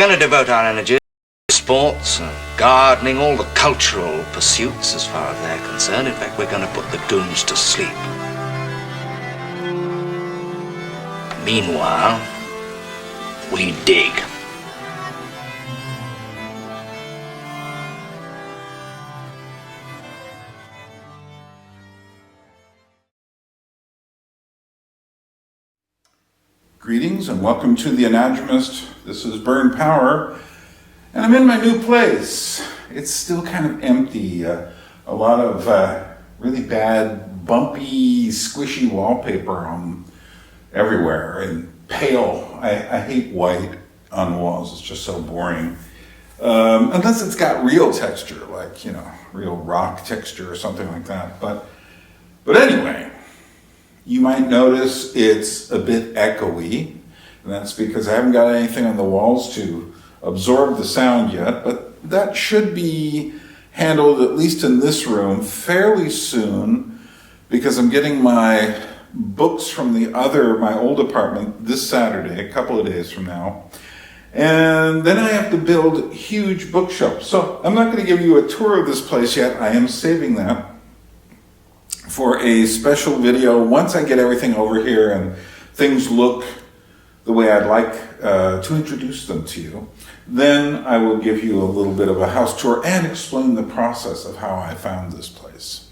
We're going to devote our energy to sports and gardening, all the cultural pursuits as far as they're concerned. In fact, we're going to put the goons to sleep. Meanwhile, we dig. Greetings and welcome to The Anadromist. This is Burn Power, and I'm in my new place. It's still kind of empty. A lot of really bad, bumpy, squishy wallpaper everywhere, and pale. I hate white on the walls. It's just so boring. Unless it's got real texture, like, real rock texture or something like that. But anyway, you might notice it's a bit echoey, and that's because I haven't got anything on the walls to absorb the sound yet, but that should be handled, at least in this room, fairly soon, because I'm getting my books from my old apartment this Saturday, a couple of days from now, and then I have to build huge bookshelves. So I'm not going to give you a tour of this place yet. I am saving that for a special video once I get everything over here and things look the way I'd like to introduce them to you. Then I will give you a little bit of a house tour and explain the process of how I found this place.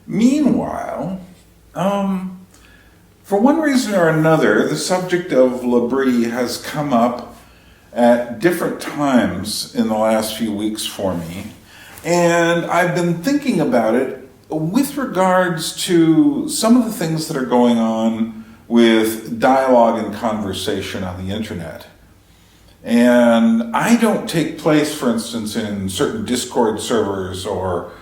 Meanwhile, for one reason or another, the subject of Labrie has come up at different times in the last few weeks for me, and I've been thinking about it with regards to some of the things that are going on with dialogue and conversation on the internet. And I don't take place, for instance, in certain Discord servers or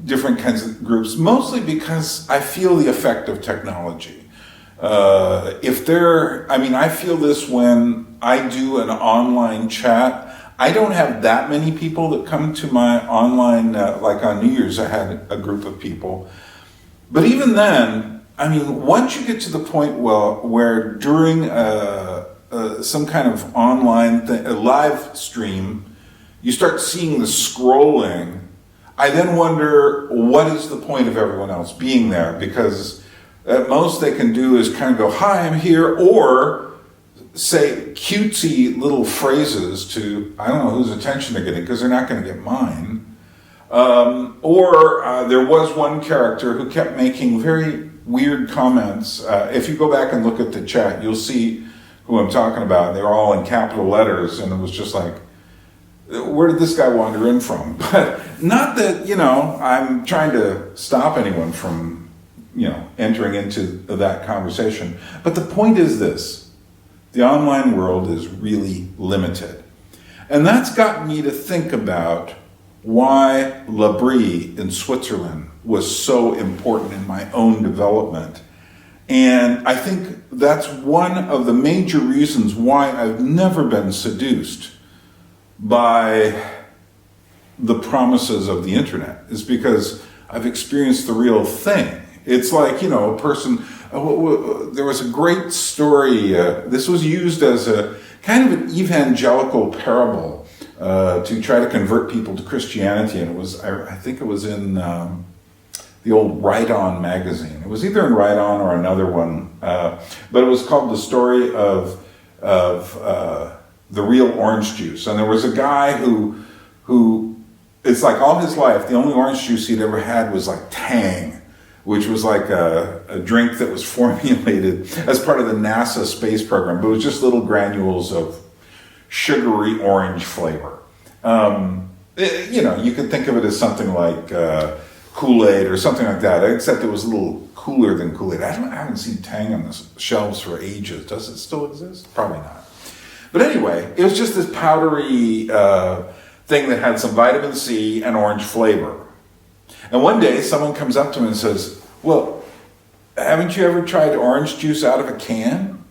different kinds of groups, mostly because I feel the effect of technology. I feel this when I do an online chat. I don't have that many people that come to my online, like on New Year's I had a group of people. But even then, once you get to the point where during some kind of online a live stream, you start seeing the scrolling, I then wonder, what is the point of everyone else being there? Because at most they can do is kind of go, "Hi, I'm here," or say cutesy little phrases to, I don't know whose attention they're getting, because they're not going to get mine. There was one character who kept making very weird comments. If you go back and look at the chat, you'll see who I'm talking about. They were all in capital letters, and it was just like, where did this guy wander in from? But not that, I'm trying to stop anyone from, entering into that conversation. But the point is this: the online world is really limited. And that's gotten me to think about why Labrie in Switzerland was so important in my own development. And I think that's one of the major reasons why I've never been seduced by the promises of the internet, is because I've experienced the real thing. It's like, a person. There was a great story. This was used as a kind of an evangelical parable to try to convert people to Christianity, and it was, I think it was in the old Right On magazine. It was either in Right On or another one, but it was called The Story of the Real Orange Juice. And there was a guy who it's like all his life the only orange juice he'd ever had was like Tang, which was like a drink that was formulated as part of the NASA space program, but it was just little granules of sugary orange flavor. You could think of it as something like Kool-Aid or something like that, except it was a little cooler than Kool-Aid. I haven't seen Tang on the shelves for ages. Does it still exist? Probably not. But anyway, it was just this powdery thing that had some vitamin C and orange flavor. And one day, someone comes up to me and says, "Well, haven't you ever tried orange juice out of a can?"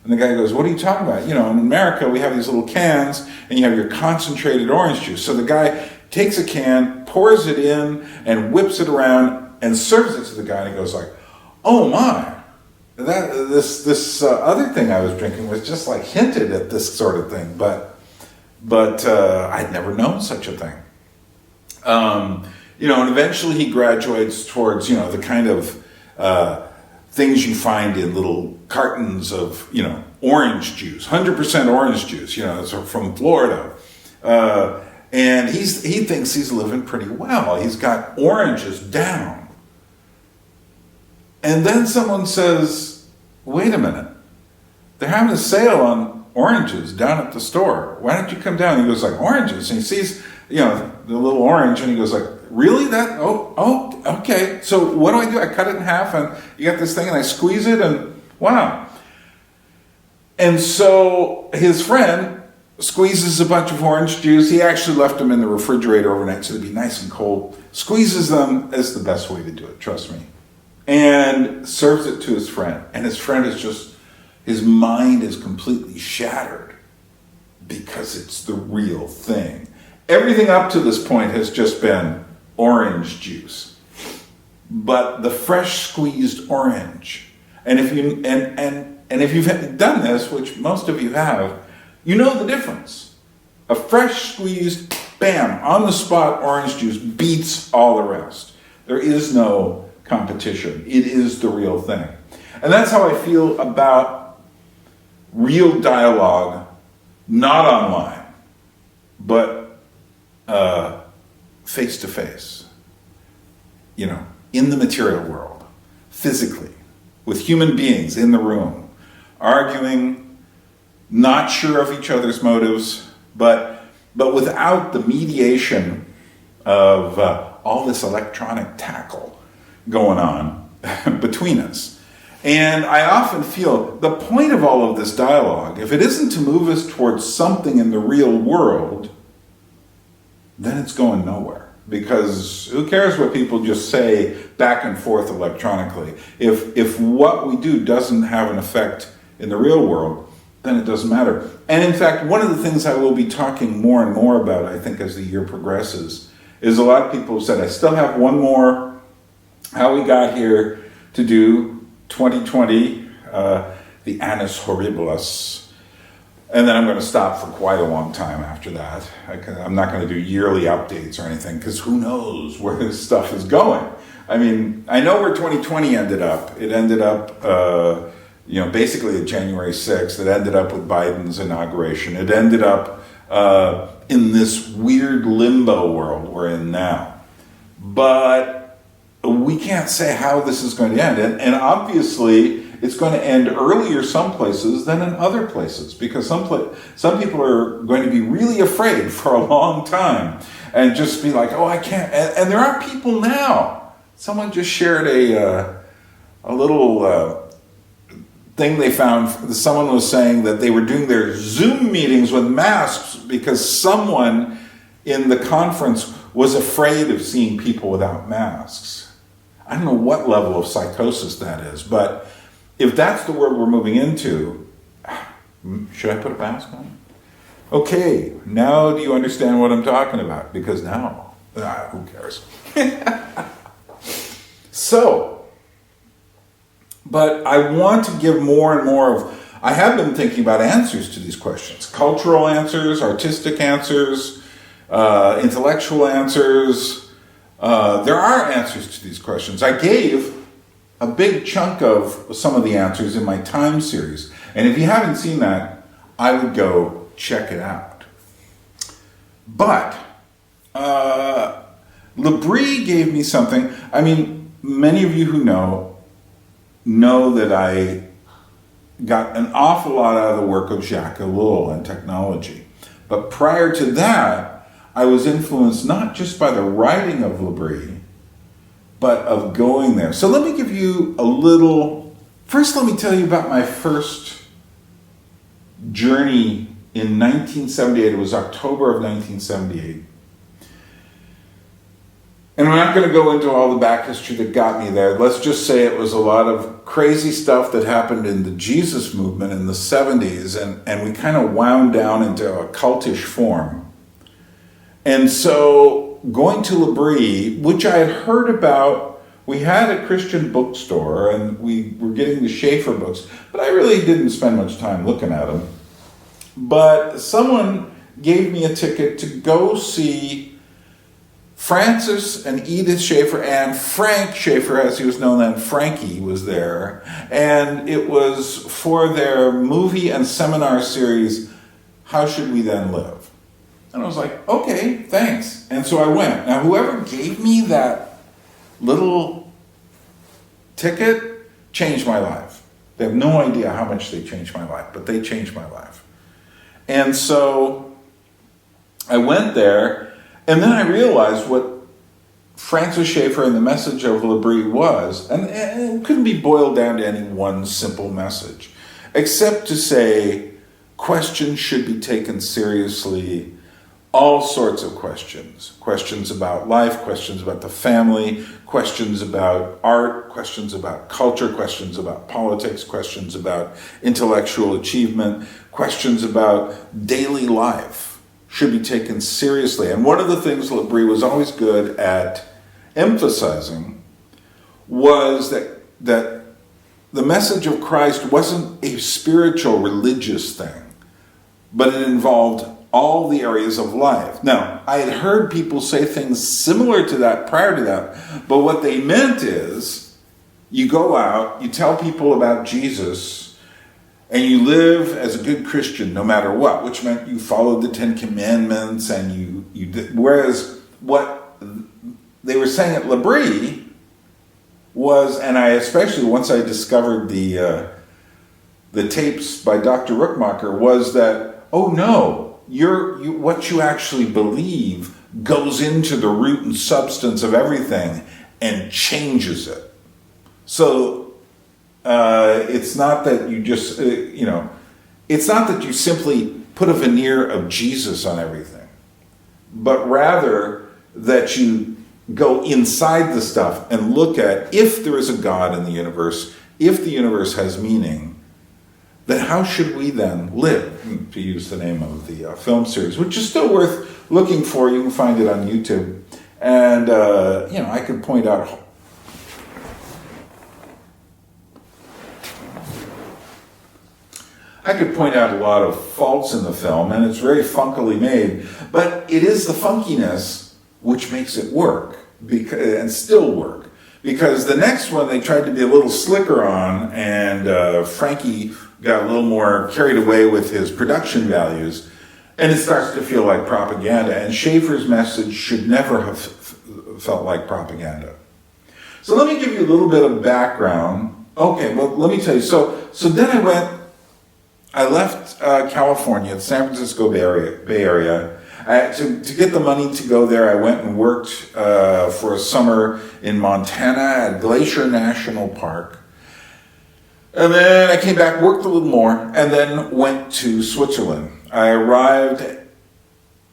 And the guy goes, "What are you talking about? In America, we have these little cans, and you have your concentrated orange juice." So the guy takes a can, pours it in, and whips it around, and serves it to the guy, and he goes like, "Oh my, this other thing I was drinking was just like hinted at this sort of thing, but I'd never known such a thing. And eventually he graduates towards, the kind of things you find in little cartons of, orange juice, 100% orange juice, it's from Florida. And he thinks he's living pretty well. He's got oranges down. And then someone says, wait a minute, they're having a sale on oranges down at the store. Why don't you come down? He goes like, oranges? And he sees, the little orange, and he goes like, really? That? Oh, okay. So what do? I cut it in half, and you got this thing, and I squeeze it, and wow. And so his friend squeezes a bunch of orange juice. He actually left them in the refrigerator overnight so they'd be nice and cold. Squeezes them. Is the best way to do it, trust me. And serves it to his friend. And his friend is just, his mind is completely shattered because it's the real thing. Everything up to this point has just been orange juice. But the fresh squeezed orange, and if you and if you've done this, which most of you have, you know the difference. A fresh squeezed, bam, on the spot orange juice beats all the rest. There is no competition. It is the real thing. And that's how I feel about real dialogue, not online, but face to face, in the material world, physically, with human beings in the room, arguing, not sure of each other's motives, but without the mediation of all this electronic tackle going on between us. And I often feel the point of all of this dialogue, if it isn't to move us towards something in the real world, then it's going nowhere. Because who cares what people just say back and forth electronically? If what we do doesn't have an effect in the real world, then it doesn't matter. And in fact, one of the things I will be talking more and more about, I think, as the year progresses, is a lot of people have said, I still have one more How We Got Here to do, 2020, the Annus Horribilis. And then I'm going to stop for quite a long time after that. I'm not going to do yearly updates or anything, because who knows where this stuff is going. I mean, I know where 2020 ended up. It ended up, basically at January 6th. It ended up with Biden's inauguration. It ended up in this weird limbo world we're in now. But we can't say how this is going to end. And obviously, it's going to end earlier some places than in other places, because some people are going to be really afraid for a long time and just be like, oh, I can't. And there are people now. Someone just shared a little thing they found. Someone was saying that they were doing their Zoom meetings with masks because someone in the conference was afraid of seeing people without masks. I don't know what level of psychosis that is, but if that's the world we're moving into, should I put a mask on? Okay, now do you understand what I'm talking about? Because now, who cares? So, but I want to give more and more of, I have been thinking about answers to these questions. Cultural answers, artistic answers, intellectual answers. There are answers to these questions. I gave a big chunk of some of the answers in my Time series. And if you haven't seen that, I would go check it out. But Labrie gave me something. I mean, many of you who know that I got an awful lot out of the work of Jacques Ellul and technology. But prior to that, I was influenced not just by the writing of Labrie, but of going there. So let me give you a little, first let me tell you about my first journey in 1978. It was October of 1978. And I'm not going to go into all the back history that got me there. Let's just say it was a lot of crazy stuff that happened in the Jesus movement in the 70s, and we kind of wound down into a cultish form. And so going to Labrie, which I had heard about we had a Christian bookstore, and we were getting the Schaeffer books, but I really didn't spend much time looking at them. But someone gave me a ticket to go see Francis and Edith Schaeffer, and Frank Schaeffer, as he was known then, Frankie, was there. And it was for their movie and seminar series, How Should We Then Live? And I was like, okay, thanks. And so I went. Now, whoever gave me that little ticket changed my life. They have no idea how much they changed my life, but they changed my life. And so I went there, and then I realized what Francis Schaeffer and the message of Labrie was, and it couldn't be boiled down to any one simple message, except to say questions should be taken seriously, all sorts of questions. Questions about life, questions about the family, questions about art, questions about culture, questions about politics, questions about intellectual achievement, questions about daily life should be taken seriously. And one of the things Labrie was always good at emphasizing was that the message of Christ wasn't a spiritual, religious thing, but it involved all the areas of life. Now, I had heard people say things similar to that prior to that, but what they meant is you go out, you tell people about Jesus, and you live as a good Christian no matter what, which meant you followed the Ten Commandments, and you did. Whereas what they were saying at Labrie was, and I especially once I discovered the tapes by Dr. Rookmaaker, was that, oh no, what you actually believe goes into the root and substance of everything and changes it. So it's not that you just, it's not that you simply put a veneer of Jesus on everything, but rather that you go inside the stuff and look at, if there is a God in the universe, if the universe has meaning, then how should we then live? To use the name of the film series, which is still worth looking for. You can find it on YouTube. And, I could point out a lot of faults in the film, and it's very funkily made, but it is the funkiness which makes it work, and still work. Because the next one they tried to be a little slicker on, and Frankie got a little more carried away with his production values, and it starts to feel like propaganda, and Schaeffer's message should never have felt like propaganda. So let me give you a little bit of background. Okay, well, let me tell you. So then I left California, the San Francisco Bay Area. To get the money to go there, I went and worked for a summer in Montana at Glacier National Park. And then I came back, worked a little more, and then went to Switzerland. I arrived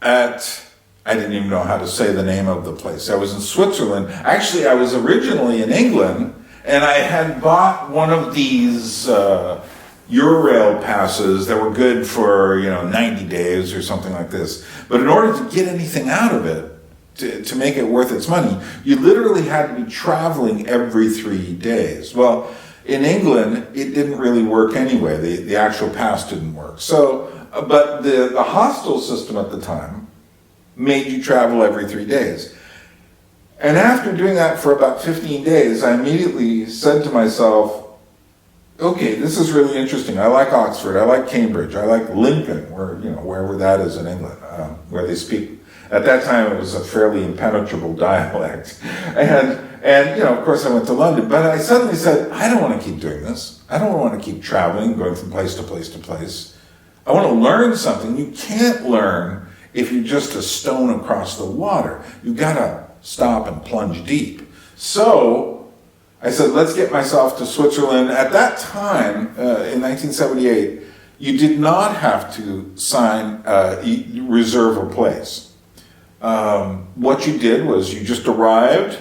at, I didn't even know how to say the name of the place. I was in Switzerland. Actually, I was originally in England, and I had bought one of these Eurail passes that were good for 90 days or something like this. But in order to get anything out of it, to make it worth its money, you literally had to be traveling every 3 days. Well, in England, it didn't really work anyway. The actual pass didn't work. So, but the hostel system at the time made you travel every 3 days. And after doing that for about 15 days, I immediately said to myself, okay, this is really interesting. I like Oxford, I like Cambridge, I like Lincoln, wherever that is in England, where they speak. At that time, it was a fairly impenetrable dialect. And of course, I went to London. But I suddenly said, I don't want to keep doing this. I don't want to keep traveling, going from place to place to place. I want to learn something. You can't learn if you're just a stone across the water. You've got to stop and plunge deep. So I said, let's get myself to Switzerland. At that time, in 1978, you did not have to reserve a place. What you did was you just arrived,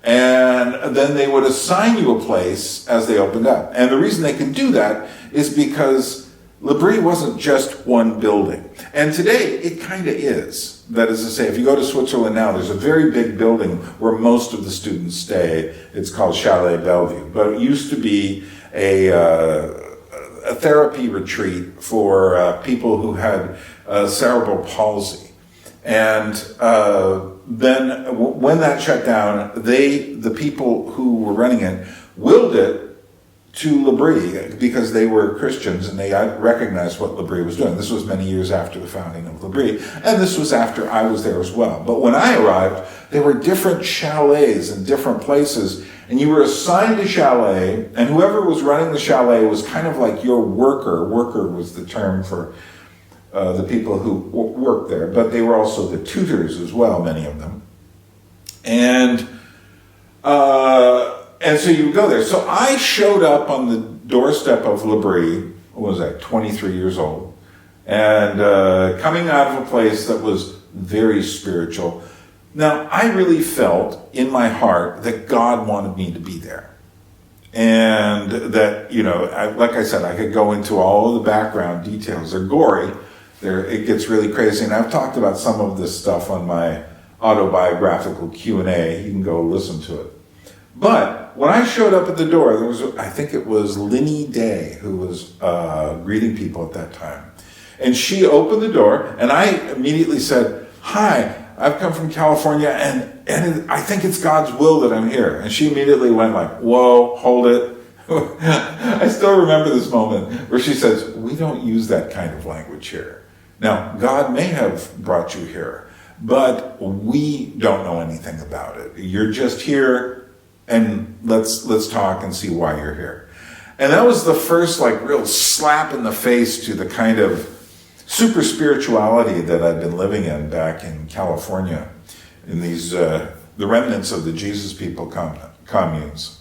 and then they would assign you a place as they opened up. And the reason they can do that is because Labrie wasn't just one building. And today, it kind of is. That is to say, if you go to Switzerland now, there's a very big building where most of the students stay. It's called Chalet Bellevue. But it used to be a therapy retreat for people who had cerebral palsy. And then when that shut down, the people who were running it, willed it to Labrie because they were Christians and they recognized what Labrie was doing. This was many years after the founding of Labrie, and this was after I was there as well. But when I arrived, there were different chalets in different places, and you were assigned a chalet, and whoever was running the chalet was kind of like your worker. Worker was the term for the people who worked there, but they were also the tutors as well, many of them. And so you would go there. So I showed up on the doorstep of Labrie, what was I, 23 years old, and coming out of a place that was very spiritual. Now, I really felt in my heart that God wanted me to be there. And that, like I said, I could go into all of the background details. They're gory. It gets really crazy. And I've talked about some of this stuff on my autobiographical Q&A. You can go listen to it. But when I showed up at the door, there was, I think it was Linny Day who was greeting people at that time. And she opened the door, and I immediately said, "Hi, I've come from California, and I think it's God's will that I'm here." And she immediately went like, "Whoa, hold it." I still remember this moment where she says, "We don't use that kind of language here. Now, God may have brought you here, but we don't know anything about it. You're just here. And let's talk and see why you're here." And that was the first real slap in the face to the kind of super spirituality that I'd been living in back in California, in these the remnants of the Jesus People communes.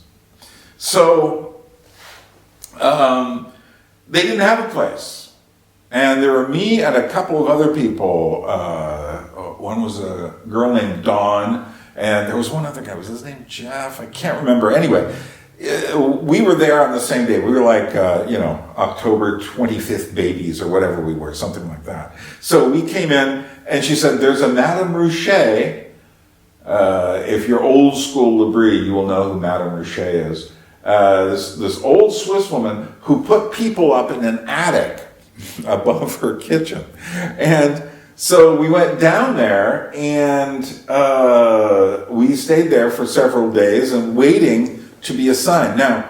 So they didn't have a place, and there were me and a couple of other people. One was a girl named Dawn. And there was one other guy, was his name Jeff? I can't remember. Anyway, we were there on the same day. We were October 25th babies or whatever we were, something like that. So we came in and she said, "There's a Madame Rouchet." If you're old school Labrie, you will know who Madame Rouchet is. This old Swiss woman who put people up in an attic above her kitchen. And so we went down there, and we stayed there for several days and waiting to be assigned. Now,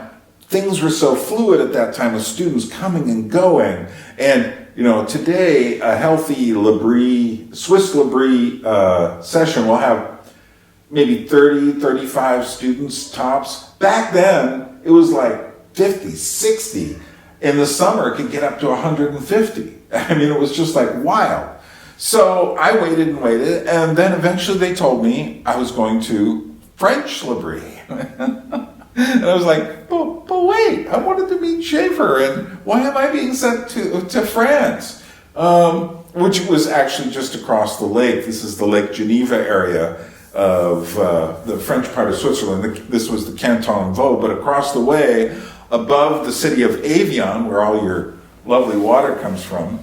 things were so fluid at that time with students coming and going. And, today a healthy Swiss Labrie session will have maybe 30, 35 students tops. Back then, it was like 50, 60. In the summer, it could get up to 150. I mean, it was just wild. So I waited and waited, and then eventually they told me I was going to French Labrie. And I was like, but wait, I wanted to meet Schaeffer, and why am I being sent to France? Which was actually just across the lake. This is the Lake Geneva area of the French part of Switzerland. This was the Canton Vaud, but across the way, above the city of Avion, where all your lovely water comes from,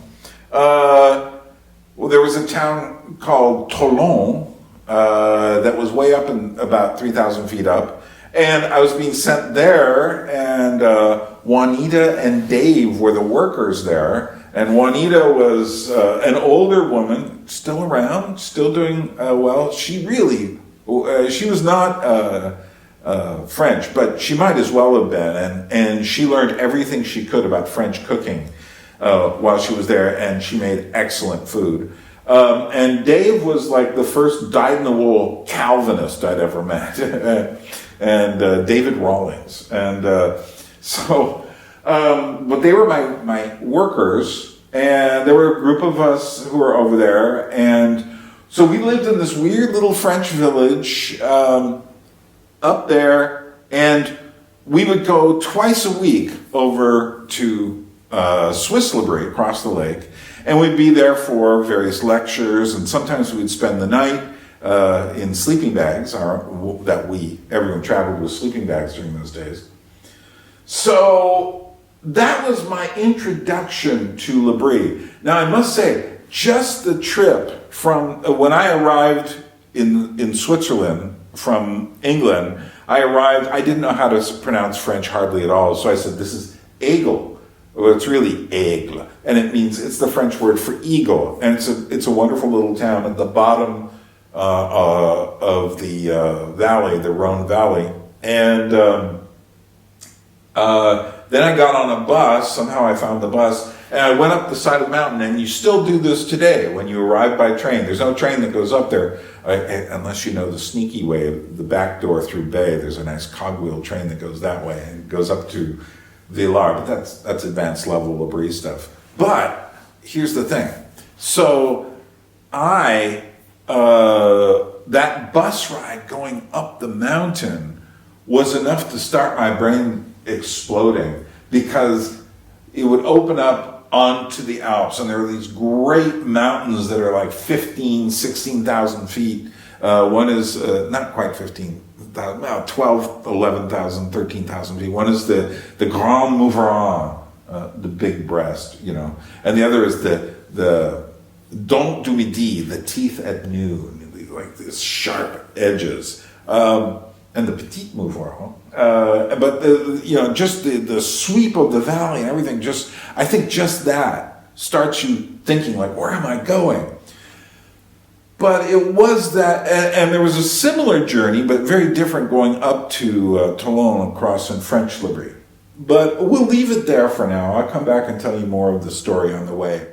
there was a town called Toulon that was way up in about 3,000 feet up. And I was being sent there, and Juanita and Dave were the workers there. And Juanita was an older woman, still around, still doing well. She was not French, but she might as well have been. And she learned everything she could about French cooking while she was there, and she made excellent food. And Dave was the first dyed-in-the-wool Calvinist I'd ever met, and David Rawlings. And but they were my workers, and there were a group of us who were over there, and so we lived in this weird little French village up there, and we would go twice a week over to Swiss Labrie across the lake, and we'd be there for various lectures, and sometimes we'd spend the night in sleeping bags. Everyone traveled with sleeping bags during those days. So that was my introduction to Labrie. Now, I must say, just the trip from when I arrived in Switzerland from England, I didn't know how to pronounce French hardly at all, so I said, this is Aigle. Well, it's really Aigle, and it's the French word for eagle, and it's a wonderful little town at the bottom of the valley, the Rhone Valley, and then I got on a bus. Somehow I found the bus, and I went up the side of the mountain. And you still do this today when you arrive by train. There's no train that goes up there unless you know the sneaky way, the back door through Bay. There's a nice cogwheel train that goes that way and goes up to Villars, but that's advanced level Labrie stuff. But here's the thing. So that bus ride going up the mountain was enough to start my brain exploding, because it would open up onto the Alps, and there are these great mountains that are like 16,000 feet. One is not quite 15,000, 12, 11,000, 13,000 feet. One is the Grand Mouveron, the big breast, and the other is the Dent du Midi, the teeth at noon, like these sharp edges. And the Petit Mouveron, but just the sweep of the valley and everything. I think just that starts you thinking, like, where am I going? But it was that, and there was a similar journey, but very different, going up to Toulon across in French Labrie. But we'll leave it there for now. I'll come back and tell you more of the story on the way.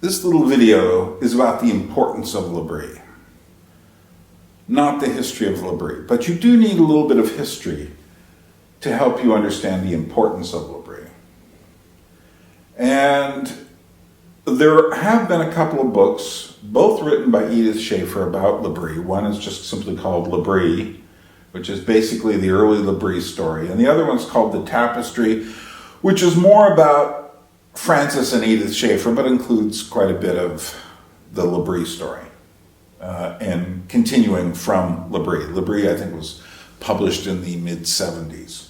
This little video is about the importance of Labrie. Not the history of Labrie, but you do need a little bit of history to help you understand the importance of Labrie. And there have been a couple of books, both written by Edith Schaeffer, about Labrie. One is just simply called Labrie, which is basically the early Labrie story, and the other one's called The Tapestry, which is more about Francis and Edith Schaeffer, but includes quite a bit of the Labrie story. And continuing from Labrie. Labrie, I think, was published in the mid-70s.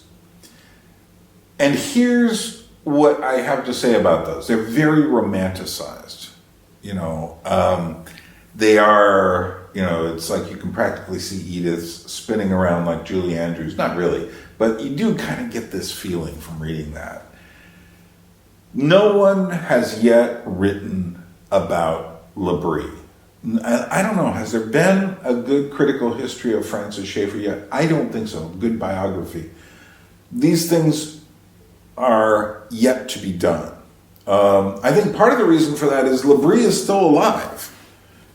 And here's what I have to say about those. They're very romanticized. They are, it's like you can practically see Edith spinning around like Julie Andrews. Not really, but you do kind of get this feeling from reading that. No one has yet written about Labrie. I don't know, has there been a good critical history of Francis Schaeffer yet? I don't think so. Good biography. These things are yet to be done. I think part of the reason for that is Labrie is still alive.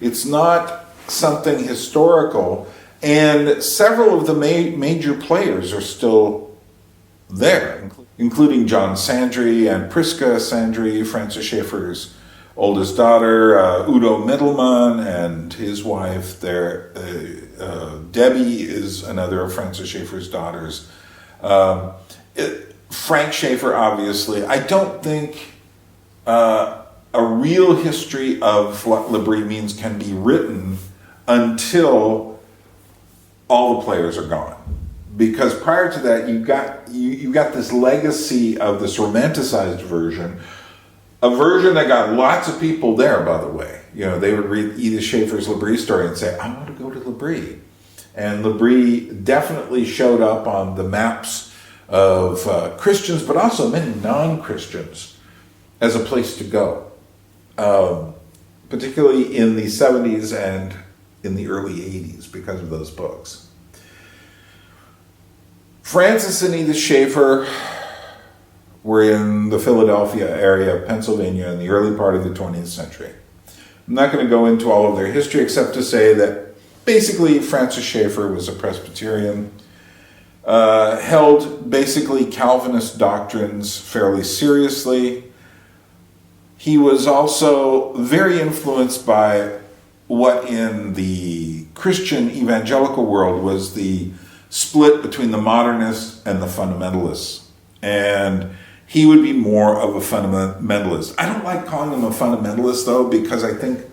It's not something historical, and several of the major players are still there, including John Sandry and Priska Sandry, Francis Schaeffer's oldest daughter, Udo Mittelmann and his wife. Debbie is another of Francis Schaeffer's daughters. Frank Schaeffer, obviously. I don't think a real history of what Labrie means can be written until all the players are gone. Because prior to that, you got this legacy of this romanticized version, a version that got lots of people there, by the way. They would read Edith Schaeffer's Labrie story and say, I want to go to Labrie. And Labrie definitely showed up on the maps of Christians, but also many non-Christians, as a place to go, particularly in the 70s and in the early 80s because of those books. Francis and Edith Schaeffer were in the Philadelphia area of Pennsylvania in the early part of the 20th century. I'm not going to go into all of their history except to say that basically Francis Schaeffer was a Presbyterian, held basically Calvinist doctrines fairly seriously. He was also very influenced by what in the Christian evangelical world was the split between the modernists and the fundamentalists. And he would be more of a fundamentalist. I don't like calling him a fundamentalist, though, because I think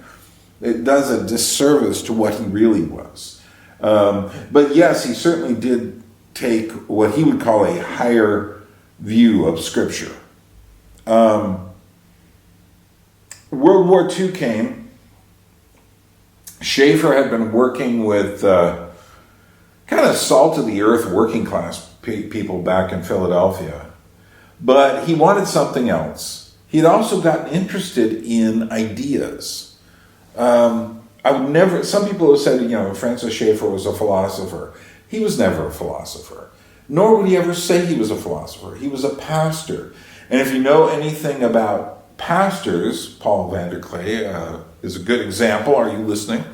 it does a disservice to what he really was. But yes, he certainly did take what he would call a higher view of Scripture. World War II came. Schaeffer had been working with kind of salt-of-the-earth working class people back in Philadelphia. But he wanted something else. He'd also gotten interested in ideas. Some people have said, Francis Schaeffer was a philosopher. He was never a philosopher. Nor would he ever say he was a philosopher. He was a pastor. And if you know anything about pastors, Paul Vanderklay is a good example. Are you listening?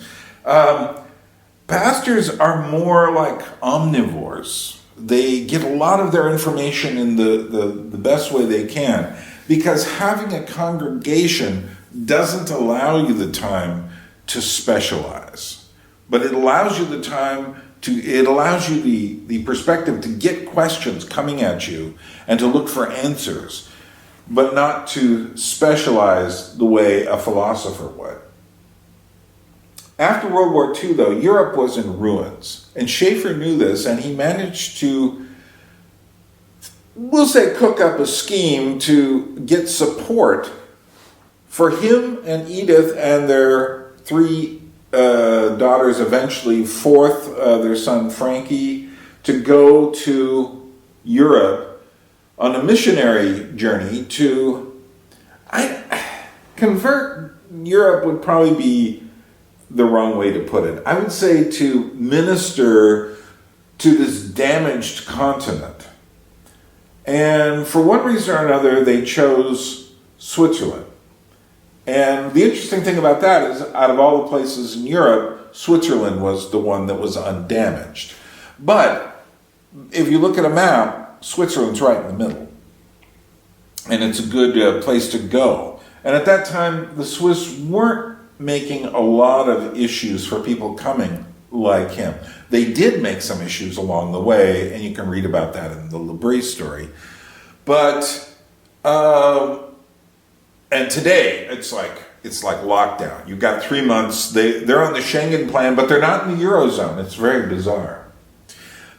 Pastors are more like omnivores. They get a lot of their information in the best way they can, because having a congregation doesn't allow you the time to specialize, but it allows you the perspective to get questions coming at you and to look for answers, but not to specialize the way a philosopher would. After World War II, though, Europe was in ruins, and Schaeffer knew this, and he managed to, we'll say, cook up a scheme to get support for him and Edith and their three daughters, eventually fourth, their son Frankie, to go to Europe on a missionary journey to convert. Europe would probably be the wrong way to put it. I would say to minister to this damaged continent. And for one reason or another, they chose Switzerland. And the interesting thing about that is, out of all the places in Europe, Switzerland was the one that was undamaged. But if you look at a map, Switzerland's right in the middle. And it's a good place to go. And at that time, the Swiss weren't making a lot of issues for people coming like him. They did make some issues along the way, and you can read about that in the Labrie story. But and today it's like lockdown. You've got 3 months. They're on the Schengen plan, but they're not in the Eurozone. It's very bizarre.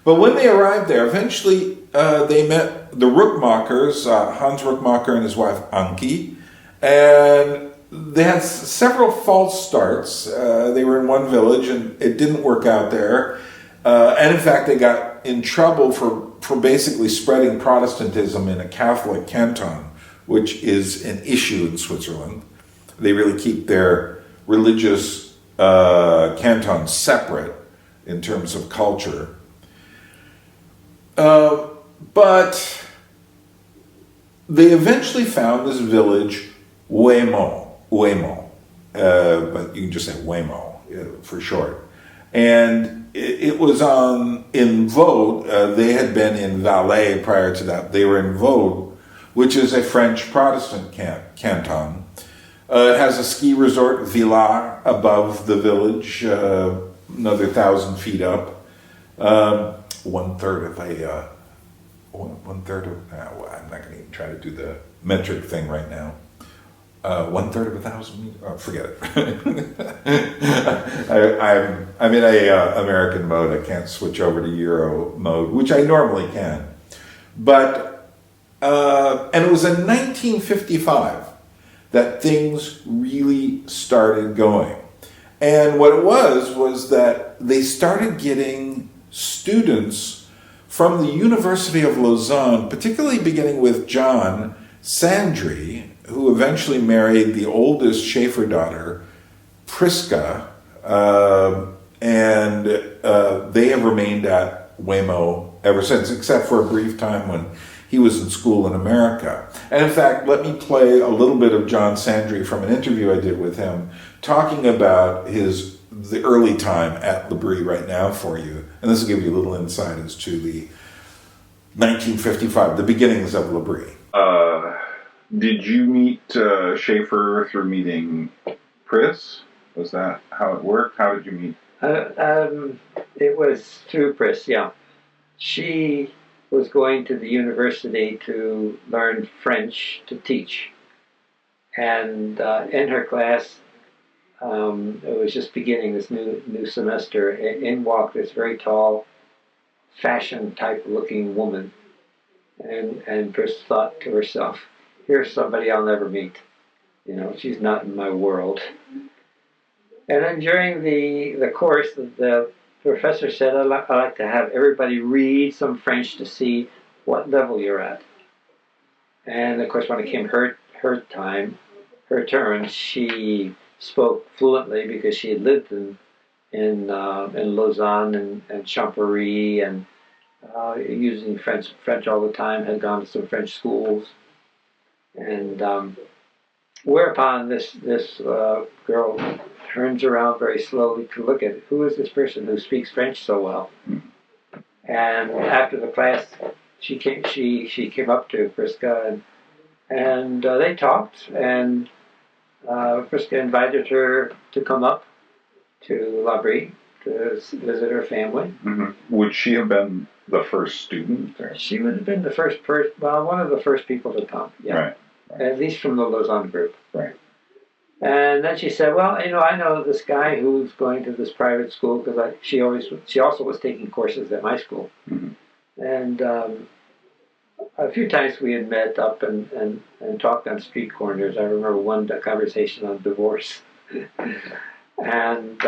But when they arrived there, eventually they met the Rookmaakers, Hans Rookmaaker and his wife Ankie, and they had several false starts. They were in one village, and it didn't work out there. And in fact, they got in trouble for basically spreading Protestantism in a Catholic canton, which is an issue in Switzerland. They really keep their religious cantons separate in terms of culture. But they eventually found this village, Wemo, but you can just say Wemo for short. And it was in Vaudois. They had been in Valais prior to that. They were in Vaudois, which is a French Protestant canton. It has a ski resort, Villa, above the village, another 1,000 feet up. One third of, I'm not going to even try to do the metric thing right now. 1/3 of 1,000 meters. Oh, forget it. I'm in a American mode. I can't switch over to Euro mode, which I normally can. But and it was in 1955 that things really started going. And what it was that they started getting students from the University of Lausanne, particularly beginning with John Sandry, who eventually married the oldest Schaeffer daughter, Priska, and they have remained at Wemo ever since, except for a brief time when he was in school in America. And in fact, let me play a little bit of John Sandry from an interview I did with him, talking about the early time at Labrie right now for you. And this will give you a little insight as to the 1955, the beginnings of Labrie. Did you meet Schaeffer through meeting Pris? Was that how it worked? How did you meet? It was through Pris, yeah. She was going to the university to learn French to teach. And in her class, it was just beginning this new semester, in walked this very tall, fashion type looking woman And Pris thought to herself, here's somebody I'll never meet. She's not in my world. And then during the course, the professor said, I'd like to have everybody read some French to see what level you're at. And of course, when it came her turn, she spoke fluently because she had lived in Lausanne and Champéry and using French all the time, had gone to some French schools. And whereupon this girl turns around very slowly to look at who is this person who speaks French so well. And after the class, she came up to Priska and they talked, and Priska invited her to come up to Labrie to visit her family. Would she have been the first student? Or? She would have been the first person, well, one of the first people to come, yeah. Right. At least from the Lausanne group. Right. And then she said, well, I know this guy who's going to this private school, because she also was taking courses at my school. And a few times we had met up and talked on street corners. I remember one conversation on divorce. And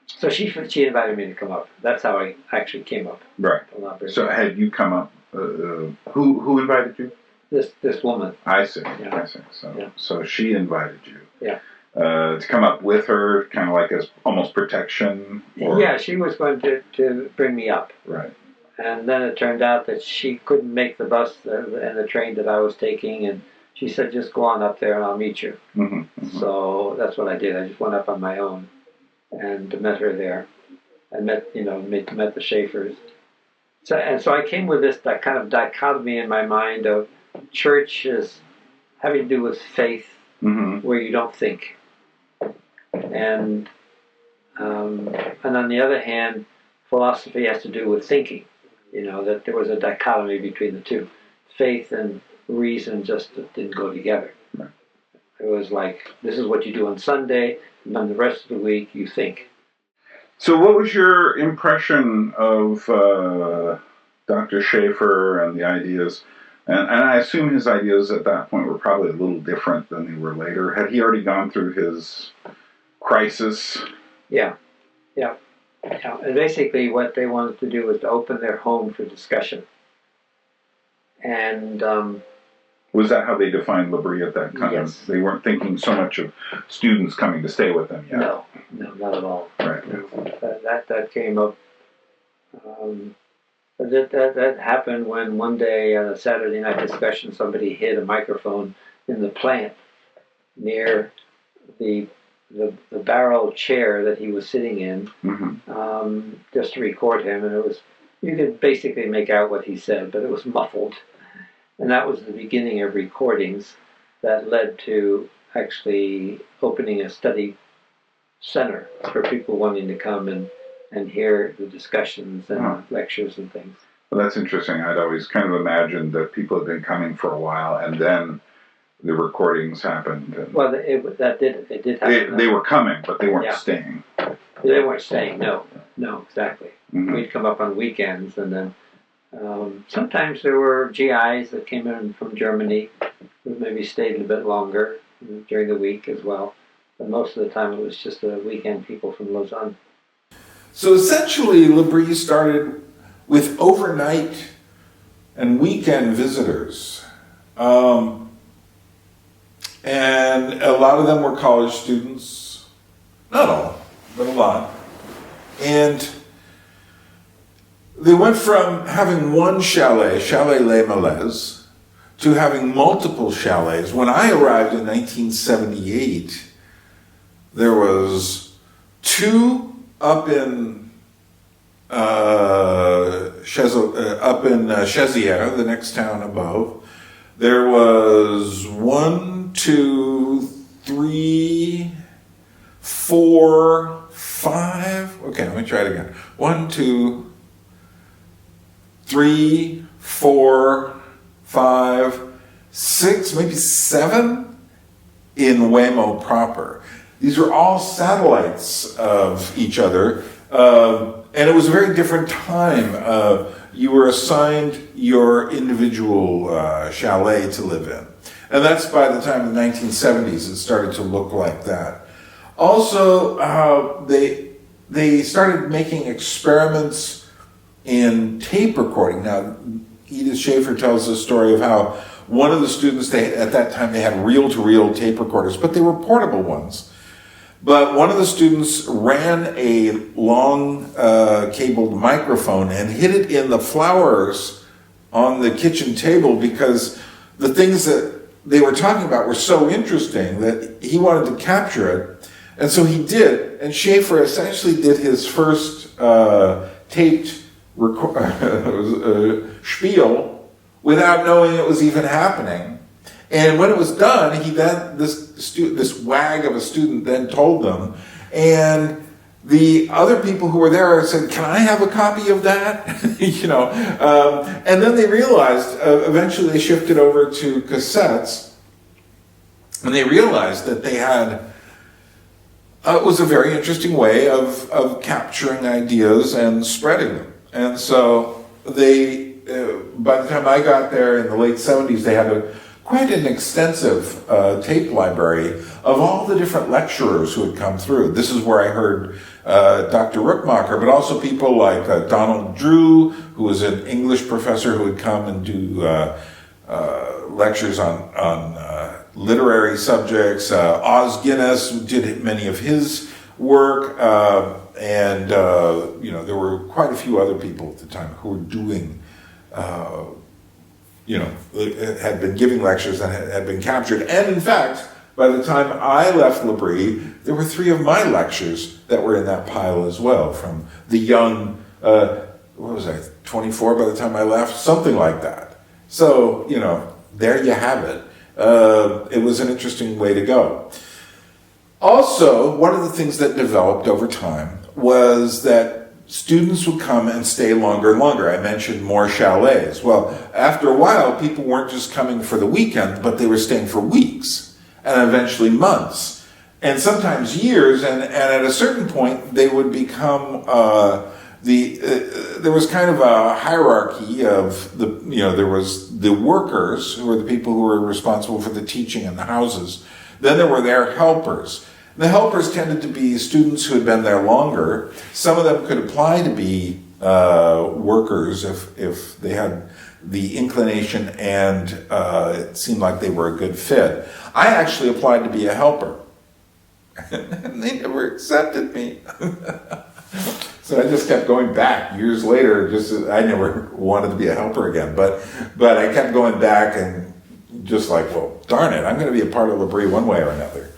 so she invited me to come up. That's how I actually came up. Right. So had you come up? Who invited you? This woman. I see. Yeah. I see. So Yeah. so she invited you. Yeah. To come up with her, kind of like as almost protection. Or? Yeah, she was going to bring me up. Right. And then it turned out that she couldn't make the bus and the train that I was taking, and she said, just go on up there and I'll meet you. So that's what I did. I just went up on my own and met her there. I met the Schaeffers. So I came with that kind of dichotomy in my mind of church is having to do with faith, where you don't think. And on the other hand, philosophy has to do with thinking. That there was a dichotomy between the two. Faith and reason just didn't go together. Right. It was like, this is what you do on Sunday, and then the rest of the week you think. So what was your impression of Dr. Schaeffer and the ideas? And I assume his ideas at that point were probably a little different than they were later. Had he already gone through his crisis? Yeah. And basically what they wanted to do was to open their home for discussion. And was that how they defined Labrie at that time? Yes. They weren't thinking so much of students coming to stay with them yet. No, not at all. Right. No, that came up. That happened when one day at a Saturday night discussion, somebody hid a microphone in the plant near the barrel chair that he was sitting in, just to record him, and you could basically make out what he said, but it was muffled. And that was the beginning of recordings that led to actually opening a study center for people wanting to come and hear the discussions and lectures and things. Well, that's interesting. I'd always kind of imagined that people had been coming for a while, and then the recordings happened. And well, it did happen. They were coming, but they weren't staying. They weren't staying. No, exactly. Mm-hmm. We'd come up on weekends, and then sometimes there were GIs that came in from Germany who maybe stayed a bit longer during the week as well. But most of the time it was just the weekend people from Lausanne. So essentially, Labrie started with overnight and weekend visitors. And a lot of them were college students. Not all, but a lot. And they went from having one chalet Les Malaises, to having multiple chalets. When I arrived in 1978, there was two up in Chesière, the next town above. There was 1, 2, 3, 4, 5. Okay, let me try it again. 1, 2, 3, 4, 5, 6, maybe 7 in Wemo proper. These were all satellites of each other, and it was a very different time. you were assigned your individual chalet to live in. And that's by the time of the 1970s it started to look like that. Also, they started making experiments in tape recording. Now, Edith Schaeffer tells the story of how one of the students, at that time they had reel-to-reel tape recorders, but they were portable ones. But one of the students ran a long cabled microphone and hid it in the flowers on the kitchen table because the things that they were talking about were so interesting that he wanted to capture it. And so he did, and Schaeffer essentially did his first taped spiel without knowing it was even happening. And when it was done, he then, this wag of a student then told them, and the other people who were there said, "Can I have a copy of that?" And then they realized, eventually they shifted over to cassettes, and they realized that they had, it was a very interesting way of capturing ideas and spreading them. And so they, by the time I got there in the late 70s, they had quite an extensive tape library of all the different lecturers who had come through. This is where I heard Dr. Rookmaaker, but also people like Donald Drew, who was an English professor who would come and do lectures on literary subjects. Os Guinness did many of his work, and there were quite a few other people at the time who were doing had been giving lectures and had been captured. And in fact, by the time I left Labrie, there were 3 of my lectures that were in that pile as well, from the young, 24 by the time I left, something like that. So, there you have it. It was an interesting way to go. Also, one of the things that developed over time was that students would come and stay longer and longer. I mentioned more chalets. Well, after a while, people weren't just coming for the weekend, but they were staying for weeks and eventually months and sometimes years. And at a certain point, they would become there was kind of a hierarchy of there was the workers, who were the people who were responsible for the teaching in the houses. Then there were their helpers. The helpers tended to be students who had been there longer. Some of them could apply to be workers if they had the inclination and it seemed like they were a good fit. I actually applied to be a helper, and they never accepted me. So I just kept going back years later. I never wanted to be a helper again, but I kept going back and just like, well, darn it, I'm going to be a part of Labrie one way or another.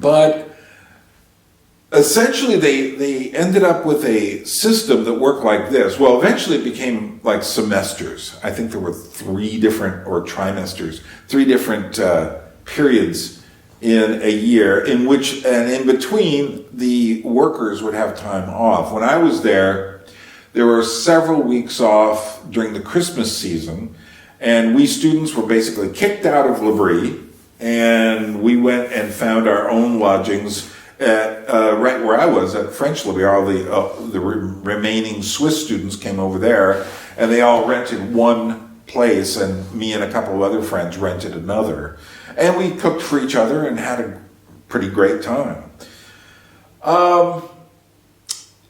But essentially they ended up with a system that worked like this. Well, eventually it became like semesters. I think there were 3 different, or trimesters, 3 different periods in a year in which, and in between, the workers would have time off. When I was there were several weeks off during the Christmas season, and we students were basically kicked out of Labrie, and we went and found our own lodgings at right where I was at French Labrie. All the remaining Swiss students came over there, and they all rented one place, and me and a couple of other friends rented another. And we cooked for each other and had a pretty great time.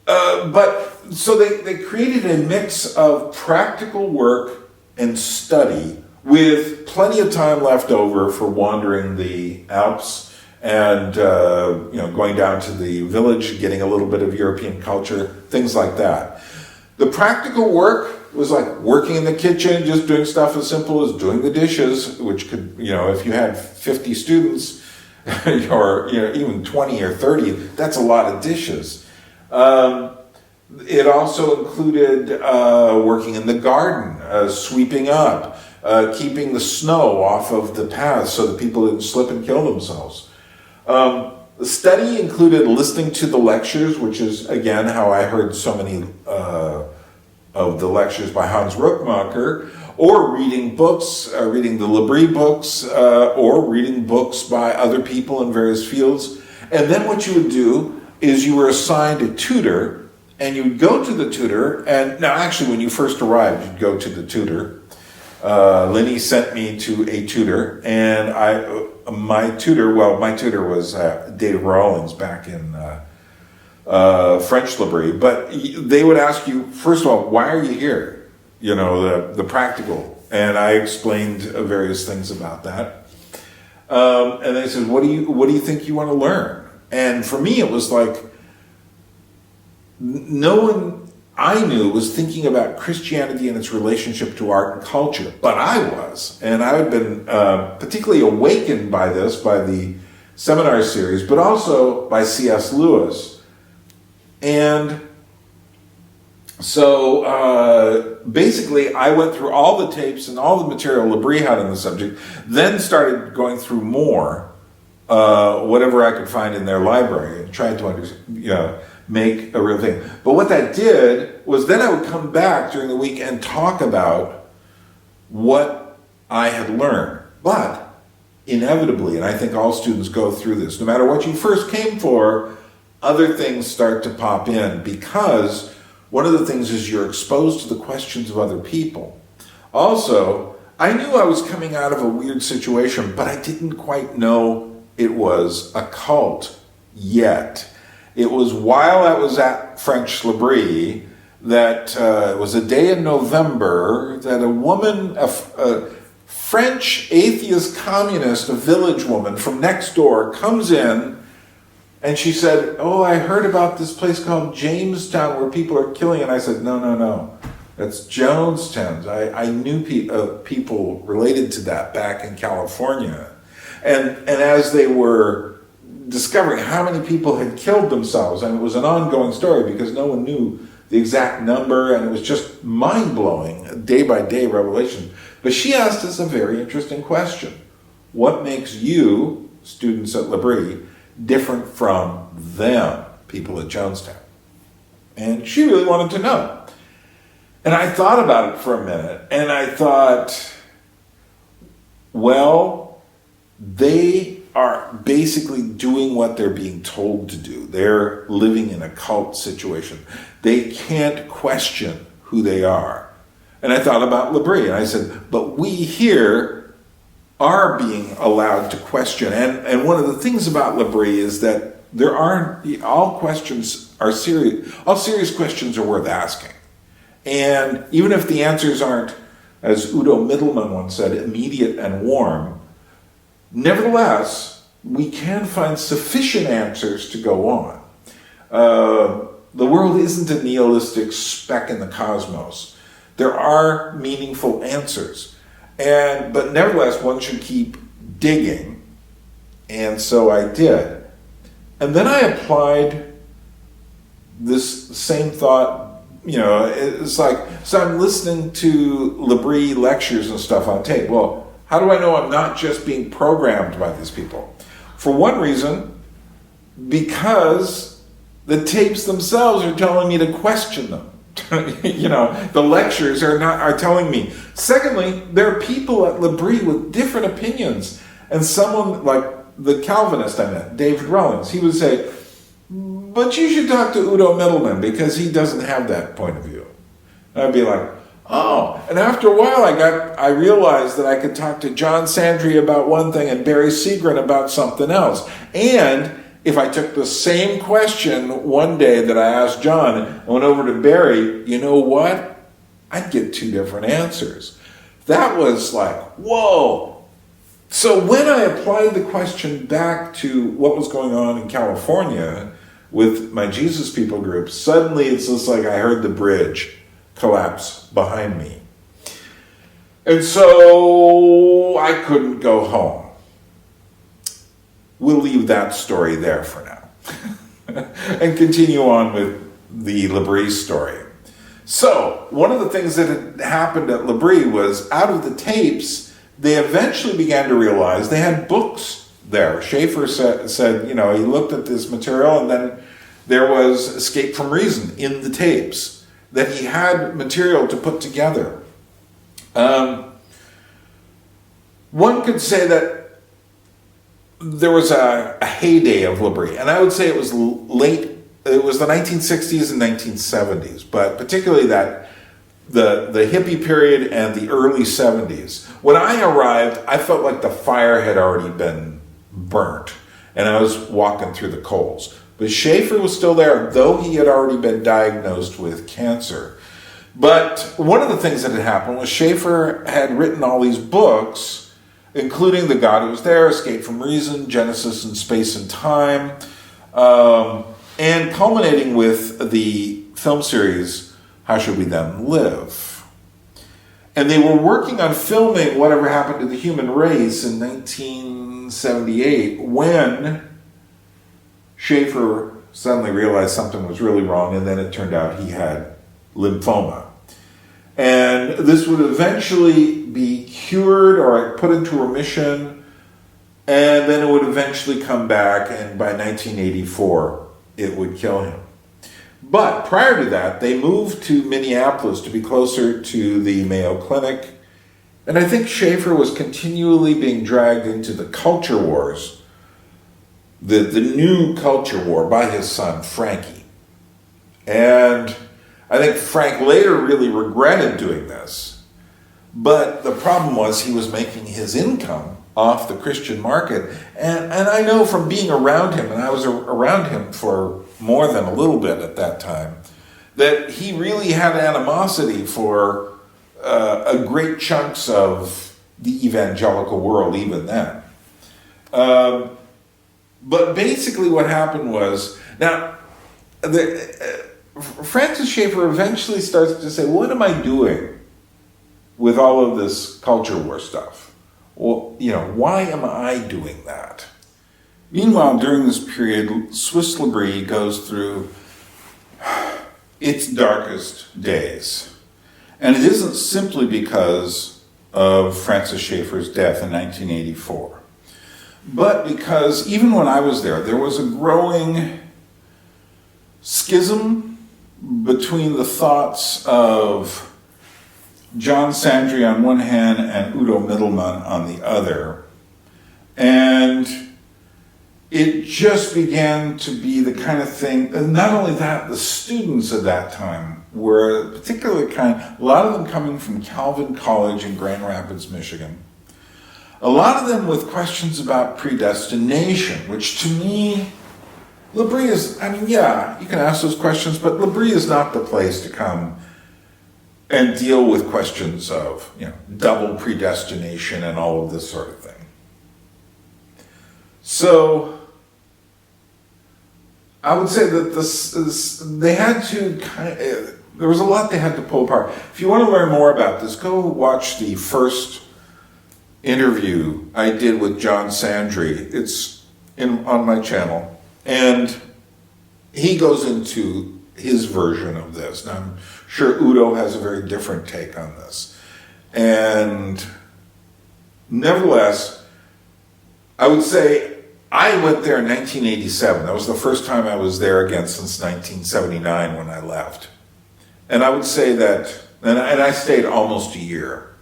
But so they created a mix of practical work and study with plenty of time left over for wandering the Alps and going down to the village, getting a little bit of European culture, things like that. The practical work was like working in the kitchen, just doing stuff as simple as doing the dishes, which could, if you had 50 students, or even 20 or 30, that's a lot of dishes. It also included working in the garden, sweeping up, keeping the snow off of the paths so that people didn't slip and kill themselves. The study included listening to the lectures, which is, again, how I heard so many of the lectures by Hans Rookmaaker, or reading books, reading the Labrie books, or reading books by other people in various fields. And then what you would do is you were assigned a tutor and you'd go to the tutor, and now actually when you first arrived, you'd go to the tutor. Lenny sent me to a tutor, and my tutor was Dave Rawlings back in French Labrie, but they would ask you, first of all, why are you here? You know, the practical, and I explained various things about that. And they said, what do you think you want to learn? And for me, it was like, no one I knew was thinking about Christianity and its relationship to art and culture, but I was. And I had been particularly awakened by this, by the seminar series, but also by C.S. Lewis. And so basically I went through all the tapes and all the material Labrie had on the subject, then started going through more, whatever I could find in their library, and tried to make a real thing. But what that did was then I would come back during the week and talk about what I had learned. But inevitably, and I think all students go through this, no matter what you first came for, other things start to pop in, because one of the things is you're exposed to the questions of other people. Also, I knew I was coming out of a weird situation, but I didn't quite know it was a cult yet. It was while I was at French Labrie that it was a day in November that a woman, a French atheist communist, a village woman from next door, comes in and she said, "Oh, I heard about this place called Jamestown where people are killing." And I said, no, that's Jonestown. I knew people related to that back in California. And as they were discovering how many people had killed themselves, and it was an ongoing story because no one knew the exact number, and it was just mind-blowing, day-by-day revelation. But she asked us a very interesting question. What makes you, students at Labrie, different from them, people at Jonestown? And she really wanted to know. And I thought about it for a minute, and I thought, well, they are basically doing what they're being told to do. They're living in a cult situation. They can't question who they are. And I thought about Labrie, and I said, but we here are being allowed to question. And one of the things about Labrie is that there aren't, all questions are serious, all serious questions are worth asking. And even if the answers aren't, as Udo Mittelmann once said, immediate and warm, nevertheless, we can find sufficient answers to go on. The world isn't a nihilistic speck in the cosmos. There are meaningful answers. But nevertheless, one should keep digging. And so I did. And then I applied this same thought. It's like, so I'm listening to Labrie lectures and stuff on tape. Well, how do I know I'm not just being programmed by these people? For one reason, because the tapes themselves are telling me to question them. The lectures are telling me. Secondly, there are people at Labrie with different opinions. And someone like the Calvinist I met, David Rawlings, he would say, but you should talk to Udo Mittelmann because he doesn't have that point of view. And I'd be like, oh. And after a while I realized that I could talk to John Sandry about one thing and Barry Seagren about something else. And if I took the same question one day that I asked John and went over to Barry, you know what? I'd get two different answers. That was like, whoa. So when I applied the question back to what was going on in California with my Jesus People group, suddenly it's just like I heard the bridge collapse behind me. And so I couldn't go home. We'll leave that story there for now and continue on with the Labrie story. So one of the things that had happened at Labrie was out of the tapes, they eventually began to realize they had books there. Schaeffer said, he looked at this material and then there was Escape from Reason in the tapes, that he had material to put together. One could say that there was a heyday of Labrie, and I would say it was late it was the 1960s and 1970s, but particularly that the hippie period and the early 70s. When I arrived, I felt like the fire had already been burnt, and I was walking through the coals. But Schaeffer was still there, though he had already been diagnosed with cancer. But one of the things that had happened was Schaeffer had written all these books, including The God Who Was There, Escape from Reason, Genesis in Space and Time, and culminating with the film series, How Should We Then Live? And they were working on filming Whatever Happened to the Human Race in 1978 when Schaeffer suddenly realized something was really wrong, and then it turned out he had lymphoma. And this would eventually be cured or put into remission, and then it would eventually come back, and by 1984, it would kill him. But prior to that, they moved to Minneapolis to be closer to the Mayo Clinic, and I think Schaeffer was continually being dragged into the culture wars, the new culture war by his son, Frankie. And I think Frank later really regretted doing this, but the problem was he was making his income off the Christian market. And I know from being around him, and I was around him for more than a little bit at that time, that he really had animosity for a great chunks of the evangelical world even then. But basically what happened was, now, Francis Schaeffer eventually starts to say, what am I doing with all of this culture war stuff? Well, why am I doing that? Meanwhile, during this period, Swiss Labrie goes through its darkest days. And it isn't simply because of Francis Schaeffer's death in 1984. But because even when I was there was a growing schism between the thoughts of John Sandry on one hand and Udo Mittelmann on the other. And it just began to be the kind of thing, and not only that, the students at that time were particularly a lot of them coming from Calvin College in Grand Rapids, Michigan. A lot of them with questions about predestination, which to me, Labrie is, you can ask those questions, but Labrie is not the place to come and deal with questions of, double predestination and all of this sort of thing. So, I would say that they had to there was a lot they had to pull apart. If you want to learn more about this, go watch the first interview I did with John Sandry. It's on my channel. And he goes into his version of this. Now, I'm sure Udo has a very different take on this. And nevertheless, I would say I went there in 1987. That was the first time I was there again since 1979 when I left. And I would say that, and I stayed almost a year.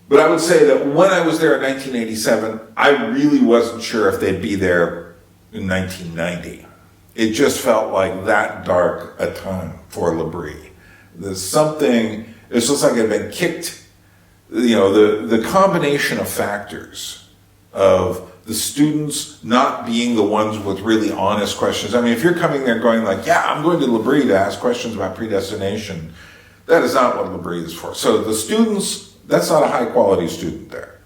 But I would say that when I was there in 1987, I really wasn't sure if they'd be there in 1990. It just felt like that dark a time for Labrie. There's something, it's just like it had been kicked, the combination of factors of the students not being the ones with really honest questions. If you're coming there going like, I'm going to Labrie to ask questions about predestination, that is not what Labrie is for. So the students, that's not a high quality student there.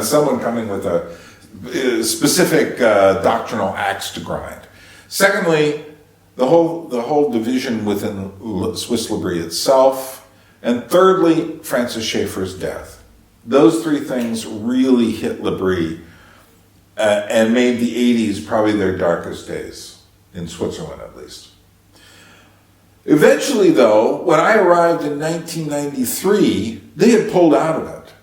Someone coming with a specific doctrinal axe to grind. Secondly, the whole division within Swiss Labrie itself. And thirdly, Francis Schaeffer's death. Those three things really hit Labrie and made the 80s probably their darkest days, in Switzerland at least. Eventually, though, when I arrived in 1993, they had pulled out of it.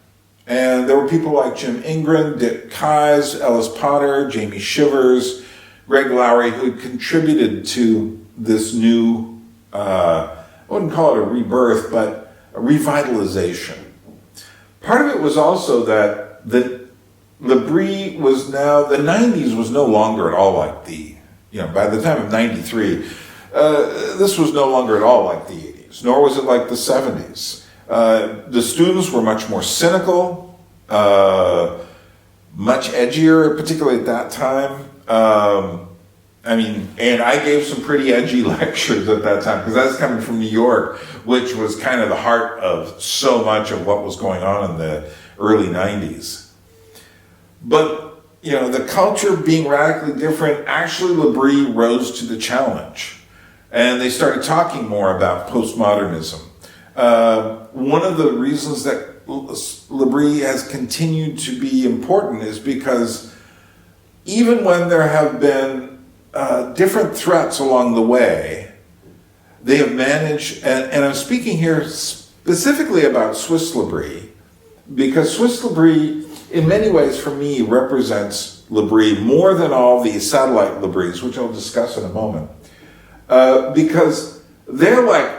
And there were people like Jim Ingrid, Dick Keyes, Ellis Potter, Jamie Shivers, Greg Lowry, who had contributed to this new, I wouldn't call it a rebirth, but a revitalization. Part of it was also that Labrie was now, the 90s was no longer at all like the by the time of 93, this was no longer at all like the 80s, nor was it like the 70s. The students were much more cynical, much edgier, particularly at that time. And I gave some pretty edgy lectures at that time, because that's coming from New York, which was kind of the heart of so much of what was going on in the early 90s. But, the culture being radically different, actually Labrie rose to the challenge. And they started talking more about postmodernism. One of the reasons that Labrie has continued to be important is because even when there have been different threats along the way, they have managed, and I'm speaking here specifically about Swiss Labrie, because Swiss Labrie, in many ways for me, represents Labrie more than all the satellite Labries, which I'll discuss in a moment, because they're like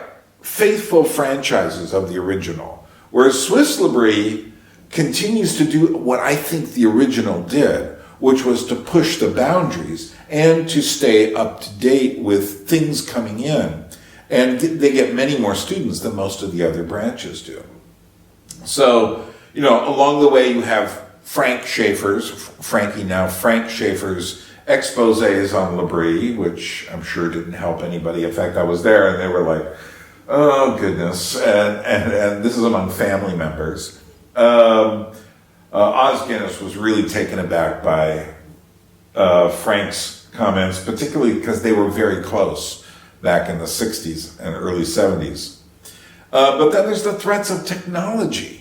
faithful franchises of the original, whereas Swiss Labrie continues to do what I think the original did, which was to push the boundaries and to stay up to date with things coming in. And they get many more students than most of the other branches do. So, along the way you have Frank Schaeffers exposés on Labrie, which I'm sure didn't help anybody. In fact, I was there and they were like, oh goodness, and this is among family members. Os Guinness was really taken aback by Frank's comments, particularly because they were very close back in the 60s and early 70s. But then there's the threats of technology.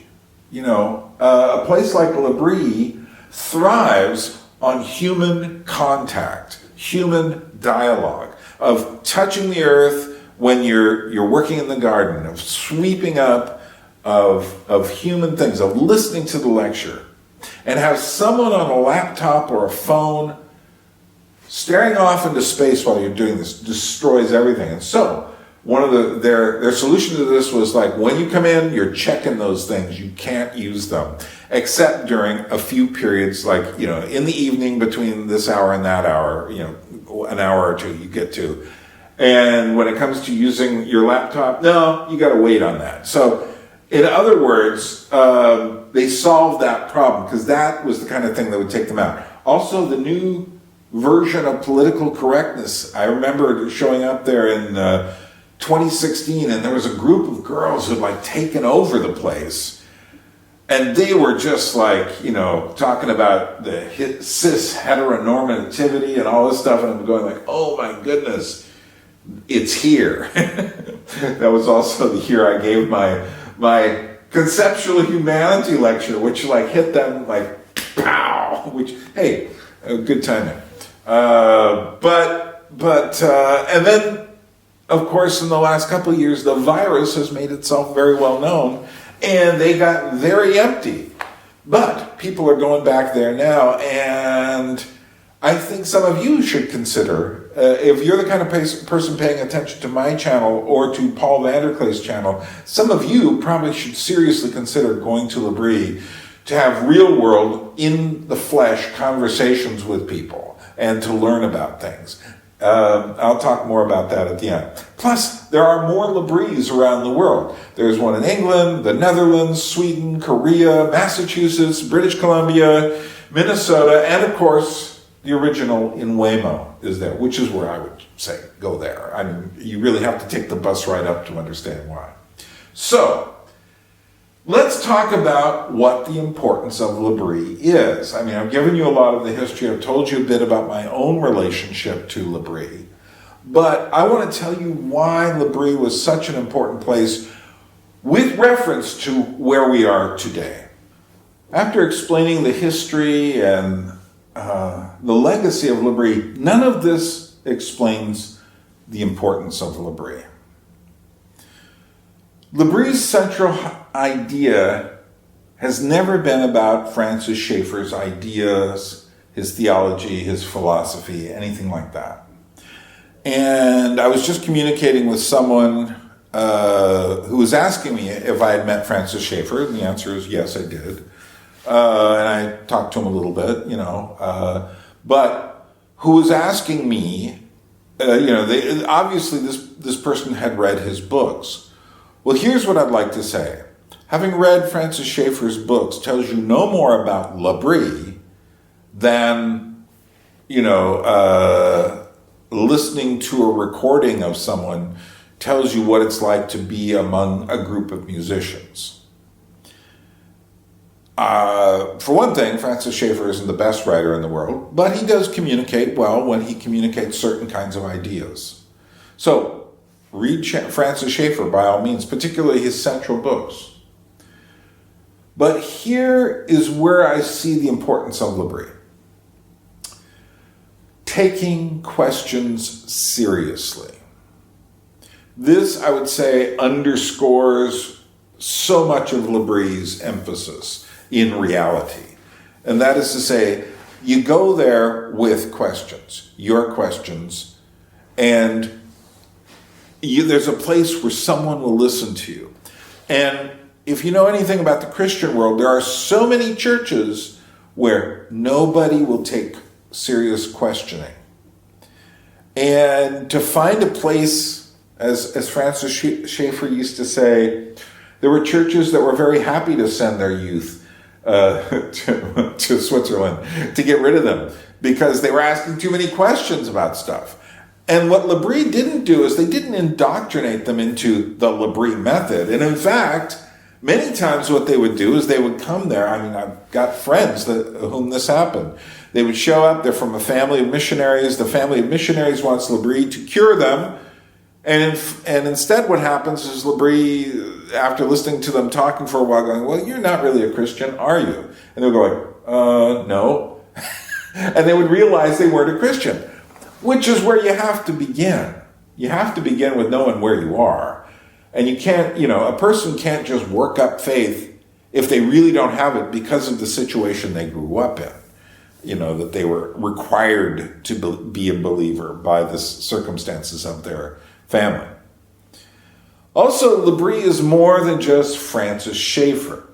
A place like Labrie thrives on human contact, human dialogue, of touching the earth when you're working in the garden, of sweeping up, of human things, of listening to the lecture, and have someone on a laptop or a phone staring off into space while you're doing this destroys everything. And so one of their solution to this was like, when you come in, you're checking those things. You can't use them, except during a few periods, like, in the evening between this hour and that hour, an hour or two you get to. And when it comes to using your laptop, no, you got to wait on that. So in other words, they solved that problem, because that was the kind of thing that would take them out. Also, the new version of political correctness, I remember showing up there in 2016, and there was a group of girls who had taken over the place, and they were just talking about the cis heteronormativity and all this stuff, and I'm going oh my goodness, it's here. That was also the year I gave my conceptual humanity lecture, which hit them pow, which, hey, good timing. And then, of course, in the last couple of years, the virus has made itself very well known, and they got very empty. But people are going back there now, and I think some of you should consider, if you're the kind of person paying attention to my channel or to Paul Vanderklay's channel, some of you probably should seriously consider going to Labrie to have real world, in the flesh conversations with people and to learn about things. I'll talk more about that at the end. Plus, there are more Labries around the world. There's one in England, the Netherlands, Sweden, Korea, Massachusetts, British Columbia, Minnesota, and of course, the original in Waymo is there, which is where I would say go there. You really have to take the bus ride up to understand why. So, let's talk about what the importance of Labrie is. I've given you a lot of the history. I've told you a bit about my own relationship to Labrie. But I want to tell you why Labrie was such an important place with reference to where we are today. After explaining the history and the legacy of Labrie, none of this explains the importance of Labrie. Labrie's central idea has never been about Francis Schaeffer's ideas, his theology, his philosophy, anything like that. And I was just communicating with someone who was asking me if I had met Francis Schaeffer, and the answer is yes, I did. And I talked to him a little bit, but who was asking me, obviously this person had read his books. Well, here's what I'd like to say. Having read Francis Schaeffer's books tells you no more about Labrie than, listening to a recording of someone tells you what it's like to be among a group of musicians. For one thing, Francis Schaeffer isn't the best writer in the world, but he does communicate well when he communicates certain kinds of ideas. So, read Francis Schaeffer by all means, particularly his central books. But here is where I see the importance of Labrie. Taking questions seriously. This, I would say, underscores so much of Labrie's emphasis in reality. And that is to say, you go there with questions, your questions, and there's a place where someone will listen to you. And if you know anything about the Christian world, there are so many churches where nobody will take serious questioning. And to find a place, as Francis Schaeffer used to say, there were churches that were very happy to send their youth to Switzerland to get rid of them because they were asking too many questions about stuff. And what Labrie didn't do is they didn't indoctrinate them into the Labrie method. And in fact, many times what they would do is they would come there. I mean, I've got friends whom this happened. They would show up. They're from a family of missionaries. The family of missionaries wants Labrie to cure them. And instead what happens is Labrie, after listening to them talking for a while, going, well, you're not really a Christian, are you? And they would go like, no. And they would realize they weren't a Christian, which is where you have to begin. You have to begin with knowing where you are. And you can't, a person can't just work up faith if they really don't have it because of the situation they grew up in. That they were required to be a believer by the circumstances of their family. Also, Labrie is more than just Francis Schaeffer.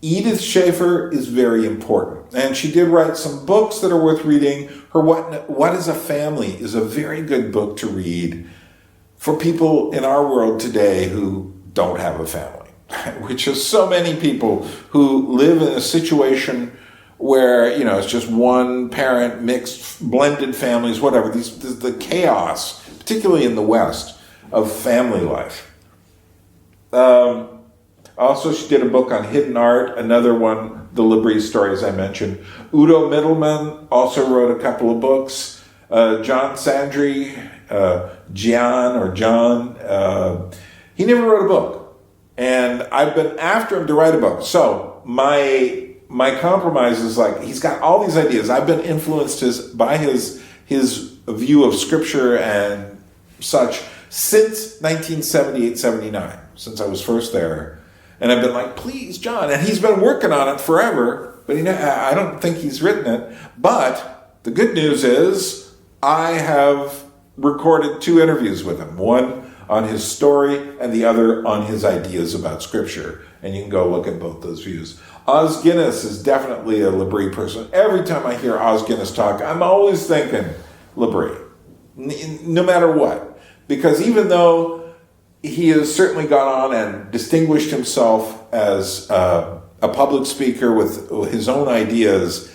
Edith Schaeffer is very important, and she did write some books that are worth reading. Her What is a Family is a very good book to read for people in our world today who don't have a family, which is so many people who live in a situation where, it's just one parent, mixed, blended families, whatever, the chaos, particularly in the West, of family life. Also, she did a book on hidden art, another one, the Labrie stories I mentioned. Udo Mittelmann also wrote a couple of books. John Sandry, John, he never wrote a book. And I've been after him to write a book. So my compromise is he's got all these ideas. I've been influenced by his view of Scripture and such since 1978-79, since I was first there. And I've been like, please, John. And he's been working on it forever, but I don't think he's written it. But the good news is I have recorded 2 interviews with him, one on his story and the other on his ideas about Scripture. And you can go look at both those views. Os Guinness is definitely a Labrie person. Every time I hear Os Guinness talk, I'm always thinking Labrie, no matter what. Because even though he has certainly gone on and distinguished himself as a public speaker with his own ideas,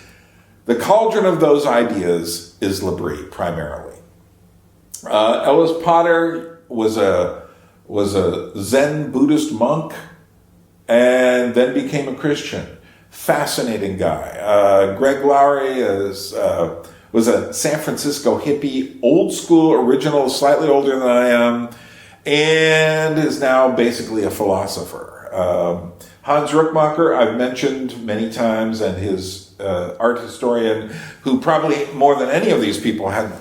the cauldron of those ideas is Labrie primarily. Ellis Potter was a Zen Buddhist monk and then became a Christian. Fascinating guy. Greg Lowry was a San Francisco hippie, old school, original, slightly older than I am, and is now basically a philosopher. Hans Rookmaaker, I've mentioned many times, and his art historian, who probably more than any of these people had,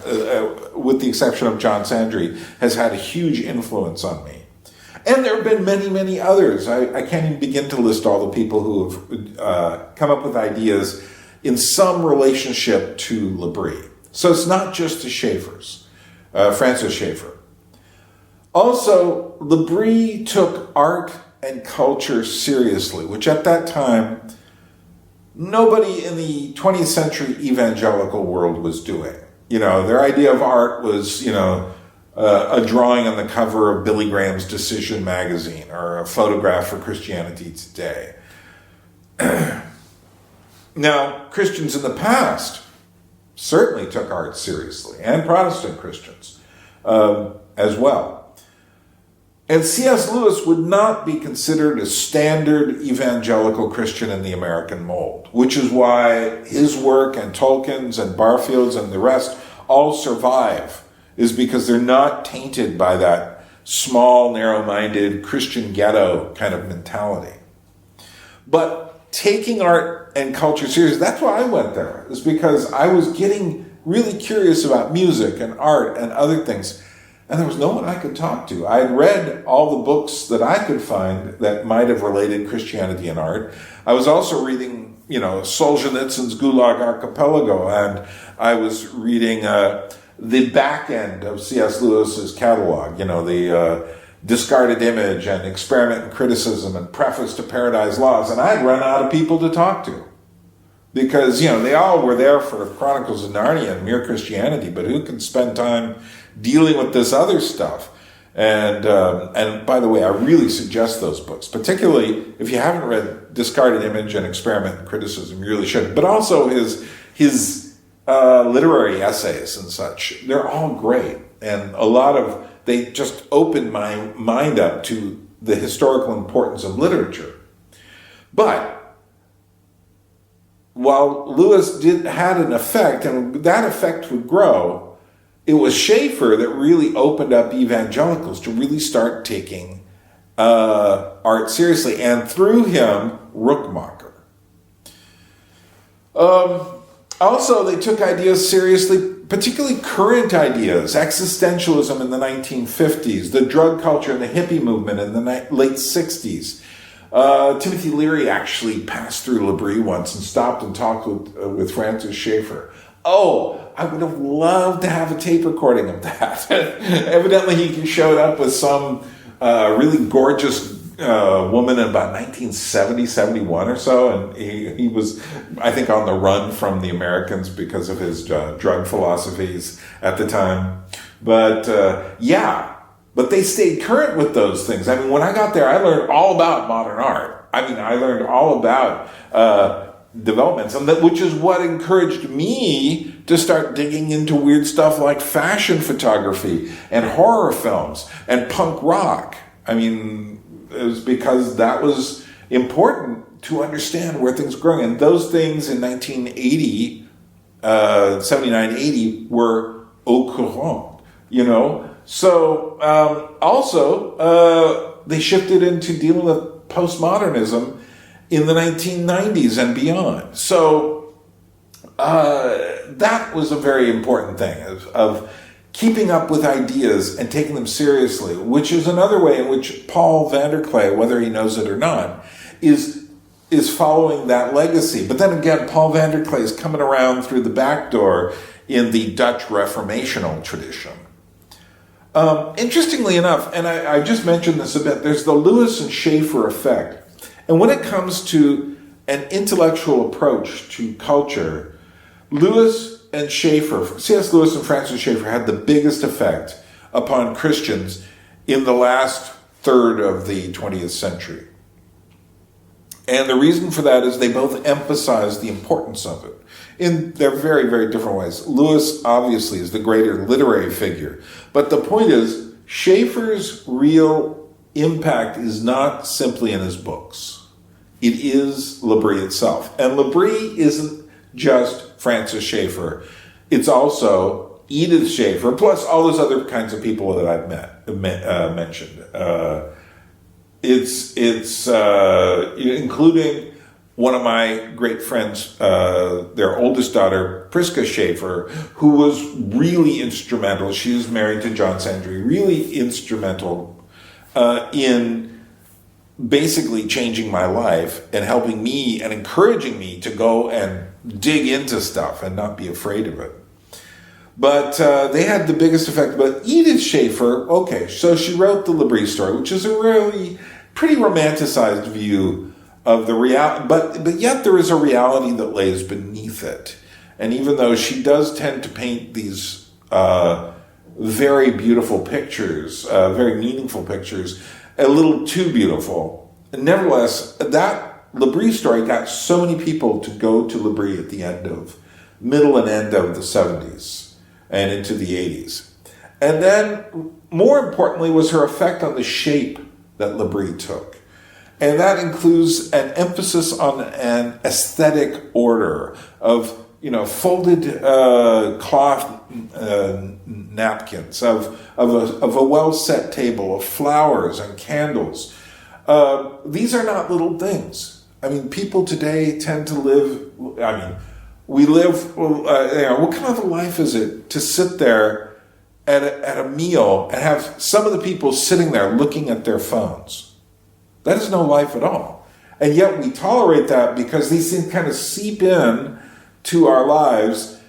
with the exception of John Sandry, has had a huge influence on me. And there have been many, many others. I can't even begin to list all the people who have come up with ideas in some relationship to Labrie. So it's not just the Schaeffers, Francis Schaeffer. Also, Labrie took art and culture seriously, which at that time, nobody in the 20th century evangelical world was doing. Their idea of art was, a drawing on the cover of Billy Graham's Decision magazine or a photograph for Christianity Today. Now, Christians in the past certainly took art seriously, and Protestant Christians as well. And C.S. Lewis would not be considered a standard evangelical Christian in the American mold, which is why his work and Tolkien's and Barfield's and the rest all survive, is because they're not tainted by that small, narrow-minded Christian ghetto kind of mentality. But taking art and culture seriously, that's why I went there, is because I was getting really curious about music and art and other things. And there was no one I could talk to. I had read all the books that I could find that might have related Christianity and art. I was also reading, Solzhenitsyn's Gulag Archipelago, and I was reading the back end of C.S. Lewis's catalog, the Discarded Image and Experiment and Criticism and Preface to Paradise Lost, and I'd run out of people to talk to. Because, they all were there for Chronicles of Narnia and Mere Christianity, but who can spend time dealing with this other stuff? And by the way, I really suggest those books, particularly if you haven't read Discarded Image and Experiment and Criticism, you really should. But also his literary essays and such. They're all great. And they just opened my mind up to the historical importance of literature. But while Lewis had an effect, and that effect would grow, it was Schaeffer that really opened up evangelicals to really start taking art seriously, and through him, Rookmaaker. Also, they took ideas seriously, particularly current ideas, existentialism in the 1950s, the drug culture and the hippie movement in the late 60s. Timothy Leary actually passed through Labrie once and stopped and talked with Francis Schaeffer. Oh, I would have loved to have a tape recording of that. Evidently, he showed up with some really gorgeous woman in about 1970, 71 or so, and he was, I think, on the run from the Americans because of his drug philosophies at the time. But but they stayed current with those things. I mean, when I got there, I learned all about modern art. I learned all about developments, and which is what encouraged me to start digging into weird stuff like fashion photography and horror films and punk rock. I mean, it was because that was important to understand where things were growing. And those things in 1980, 79, 80 were au courant, So also, they shifted into dealing with postmodernism in the 1990s and beyond. So that was a very important thing of keeping up with ideas and taking them seriously, which is another way in which Paul van der Klee, whether he knows it or not, is following that legacy. But then again, Paul van der Klee is coming around through the back door in the Dutch Reformational tradition. Interestingly enough, and I just mentioned this a bit, there's the Lewis and Schaeffer effect. And when it comes to an intellectual approach to culture, Lewis and Schaeffer, C.S. Lewis and Francis Schaeffer, had the biggest effect upon Christians in the last third of the 20th century. And the reason for that is they both emphasized the importance of it in their very, very different ways. Lewis, obviously, is the greater literary figure. But the point is, Schaeffer's real impact is not simply in his books. It is Labrie itself. And Labrie isn't just Francis Schaeffer. It's also Edith Schaeffer, plus all those other kinds of people that I've mentioned. It's including one of my great friends, their oldest daughter, Priska Schaeffer, who was really instrumental. She was married to John Sandry, really instrumental in basically changing my life and helping me and encouraging me to go and dig into stuff and not be afraid of it. But they had the biggest effect. But Edith Schaeffer, okay, so she wrote the Labrie story, which is a really pretty romanticized view of the reality, but yet there is a reality that lays beneath it. And even though she does tend to paint these very beautiful pictures, very meaningful pictures, a little too beautiful, nevertheless, that Labrie story got so many people to go to Labrie at the middle and end of the 70s and into the 80s. And then, more importantly, was her effect on the shape that Labrie took. And that includes an emphasis on an aesthetic order of, folded cloth napkins, of a well-set table, of flowers and candles. These are not little things. I mean, people today tend to live, we live, what kind of a life is it to sit there at a meal and have some of the people sitting there looking at their phones? That is no life at all. And yet we tolerate that because these things kind of seep in to our lives,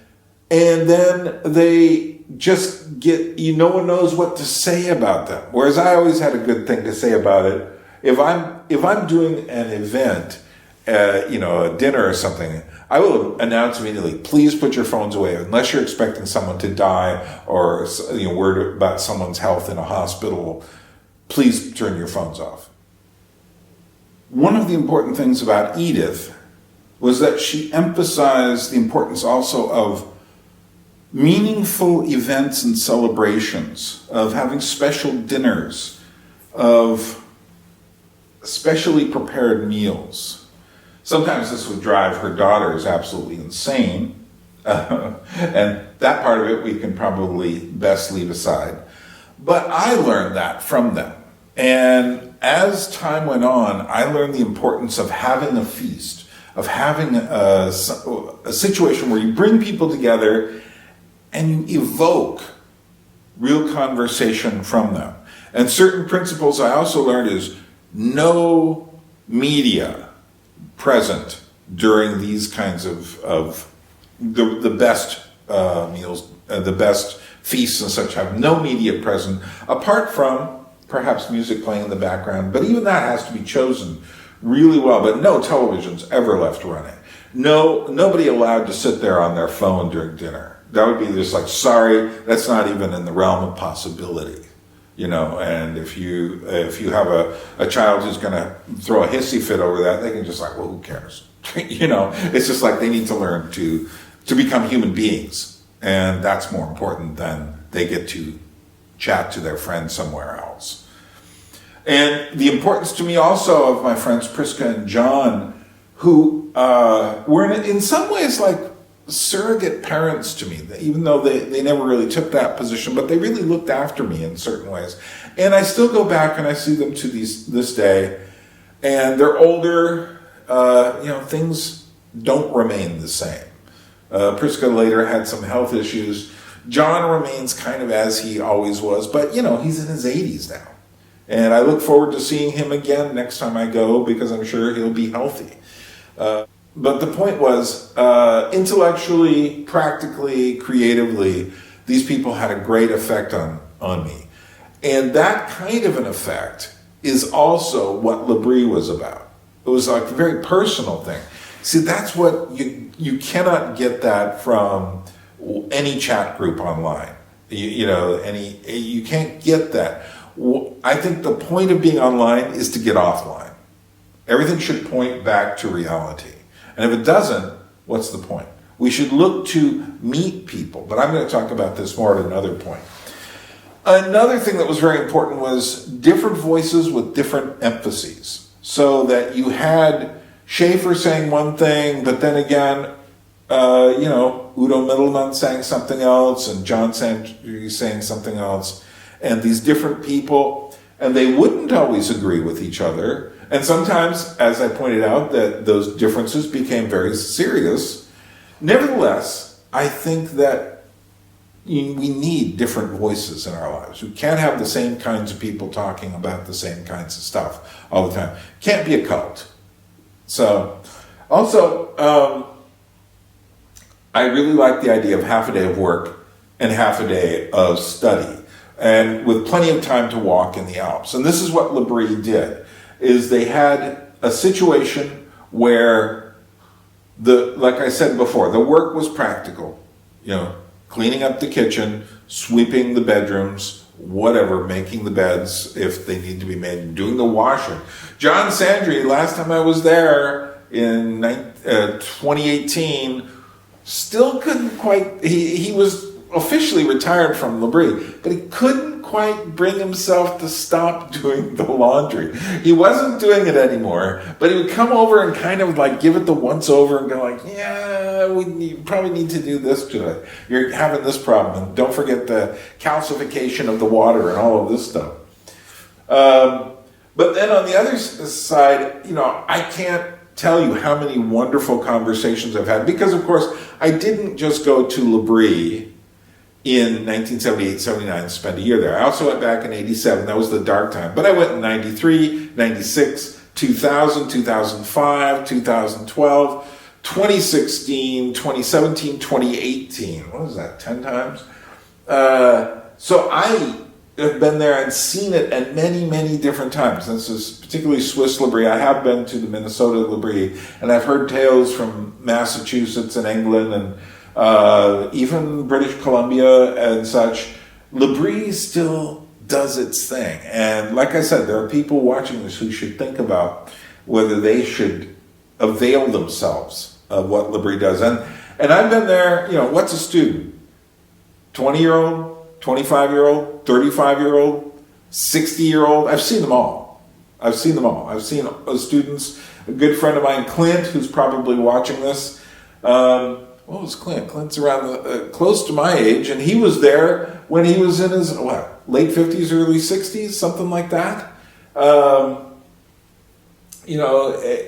and then they just get, no one knows what to say about them. Whereas I always had a good thing to say about it. If I'm doing an event, a dinner or something, I will announce immediately, please put your phones away unless you're expecting someone to die or word about someone's health in a hospital. Please turn your phones off. One of the important things about Edith was that she emphasized the importance also of meaningful events and celebrations, of having special dinners, of specially prepared meals. Sometimes this would drive her daughters absolutely insane, and that part of it we can probably best leave aside. But I learned that from them. And as time went on, I learned the importance of having a feast, of having a situation where you bring people together and you evoke real conversation from them. And certain principles I also learned is no media present during these kinds of the best meals, the best feasts and such, have no media present, apart from perhaps music playing in the background, but even that has to be chosen really well. But no televisions ever left running. Nobody allowed to sit there on their phone during dinner. That would be just like, sorry, that's not even in the realm of possibility. And if you have a child who's going to throw a hissy fit over that, they can just like, well, who cares? It's just like they need to learn to become human beings, and that's more important than they get to chat to their friends somewhere else. And the importance to me also of my friends Priska and John, who were in some ways like surrogate parents to me, even though they never really took that position, but they really looked after me in certain ways. And I still go back and I see them to this day, and they're older, things don't remain the same. Priska later had some health issues. John remains kind of as he always was, but he's in his 80s now. And I look forward to seeing him again next time I go, because I'm sure he'll be healthy. But the point was, intellectually, practically, creatively, these people had a great effect on me. And that kind of an effect is also what Labrie was about. It was like a very personal thing. See, that's what you cannot get that from any chat group online. You can't get that. I think the point of being online is to get offline. Everything should point back to reality. And if it doesn't, what's the point? We should look to meet people. But I'm going to talk about this more at another point. Another thing that was very important was different voices with different emphases. So that you had Schaeffer saying one thing, but then again, Udo Mittelmann saying something else, and John Santry saying something else. And these different people, and they wouldn't always agree with each other. And sometimes, as I pointed out, that those differences became very serious. Nevertheless, I think that we need different voices in our lives. We can't have the same kinds of people talking about the same kinds of stuff all the time. Can't be a cult. So, also, I really like the idea of half a day of work and half a day of study, and with plenty of time to walk in the Alps. And this is what Labrie did, is they had a situation where like I said before, the work was practical. Cleaning up the kitchen, sweeping the bedrooms, whatever, making the beds if they need to be made, doing the washing. John Sandry, last time I was there in 2018, still couldn't quite, he was officially retired from Labrie, but he couldn't quite bring himself to stop doing the laundry. He wasn't doing it anymore, but he would come over and kind of like give it the once over and go like, yeah, we probably need to do this to it. You're having this problem, and don't forget the calcification of the water and all of this stuff. But then on the other side, I can't tell you how many wonderful conversations I've had, because of course I didn't just go to Labrie in 1978-79, spent a year there. I also went back in 87, that was the dark time. But I went in 93, 96, 2000, 2005, 2012, 2016, 2017, 2018. What was that, 10 times? So I have been there and seen it at many, many different times. This is particularly Swiss Labrie. I have been to the Minnesota Labrie, and I've heard tales from Massachusetts and England and even British Columbia and such. Labrie still does its thing. And like I said, there are people watching this who should think about whether they should avail themselves of what Labrie does. And I've been there, what's a student? 20-year-old, 25-year-old, 35-year-old, 60-year-old? I've seen them all. I've seen students. A good friend of mine, Clint, who's probably watching this, what was Clint? Clint's around close to my age, and he was there when he was in his late 50s, early 60s, something like that.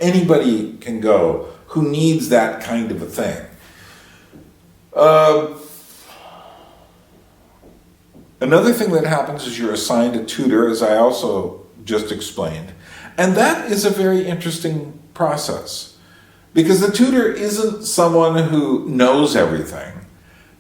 Anybody can go who needs that kind of a thing. Another thing that happens is you're assigned a tutor, as I also just explained, and that is a very interesting process. Because the tutor isn't someone who knows everything,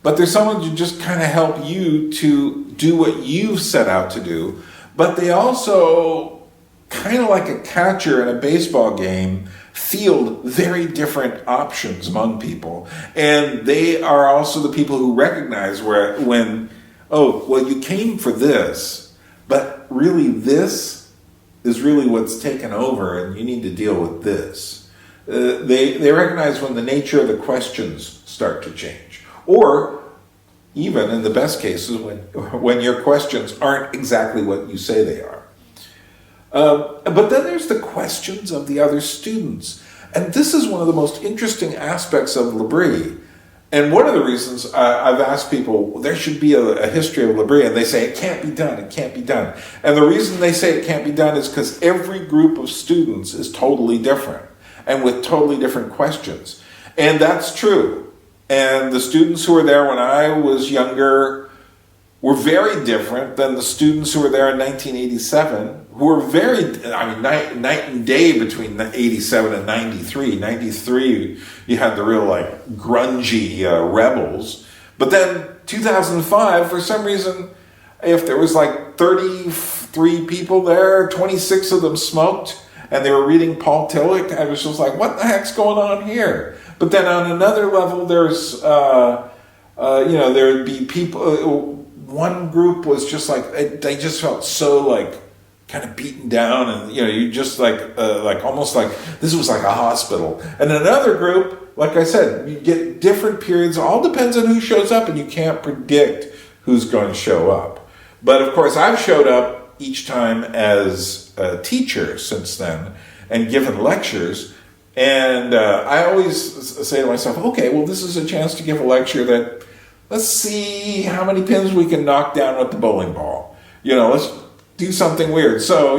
but they're someone to just kind of help you to do what you've set out to do. But they also, kind of like a catcher in a baseball game, field very different options among people. And they are also the people who recognize when you came for this, but really this is really what's taken over and you need to deal with this. They recognize when the nature of the questions start to change, or even in the best cases when your questions aren't exactly what you say they are. But then there's the questions of the other students, and this is one of the most interesting aspects of Labrie. And one of the reasons I've asked people, there should be a history of Labrie, and they say it can't be done, it can't be done. And the reason they say it can't be done is because every group of students is totally different, and with totally different questions. And that's true. And the students who were there when I was younger were very different than the students who were there in 1987, who were night and day between 87 and 93. 93, you had the real, grungy rebels. But then 2005, for some reason, if there was 33 people there, 26 of them smoked, and they were reading Paul Tillich, I was just like, what the heck's going on here? But then on another level, there's, there would be people, one group was just they just felt so kind of beaten down, and you just almost like this was like a hospital. And another group, like I said, you get different periods. All depends on who shows up, and you can't predict who's going to show up. But of course, I've showed up each time as a teacher since then and given lectures. And I always say to myself, okay, well, this is a chance to give a lecture that, let's see how many pins we can knock down with the bowling ball. Let's do something weird. So,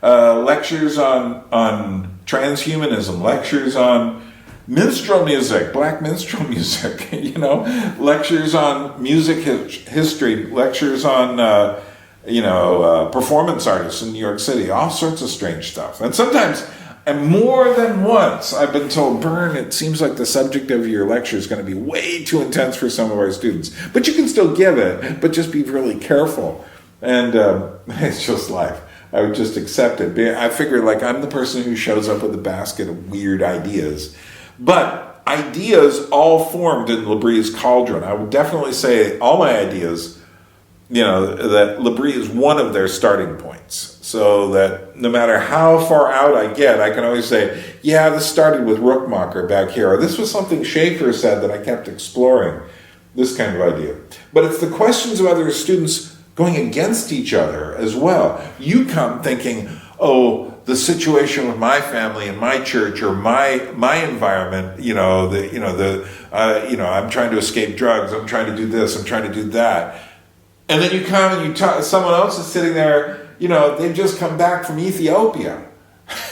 lectures on transhumanism, lectures on minstrel music, black minstrel music, lectures on music history, lectures on performance artists in New York City, all sorts of strange stuff. And sometimes, and more than once, I've been told, Bern, it seems like the subject of your lecture is going to be way too intense for some of our students. But you can still give it, but just be really careful. And it's just life. I would just accept it. I figure I'm the person who shows up with a basket of weird ideas. But ideas all formed in Labrie's cauldron. I would definitely say all my ideas, that Labrie is one of their starting points. So that no matter how far out I get, I can always say, yeah, this started with Rookmaaker back here. Or this was something Schaeffer said that I kept exploring. This kind of idea. But it's the questions of other students going against each other as well. You come thinking, oh, the situation with my family and my church or my environment, I'm trying to escape drugs, I'm trying to do this, I'm trying to do that. And then you come and you talk, someone else is sitting there, they've just come back from Ethiopia.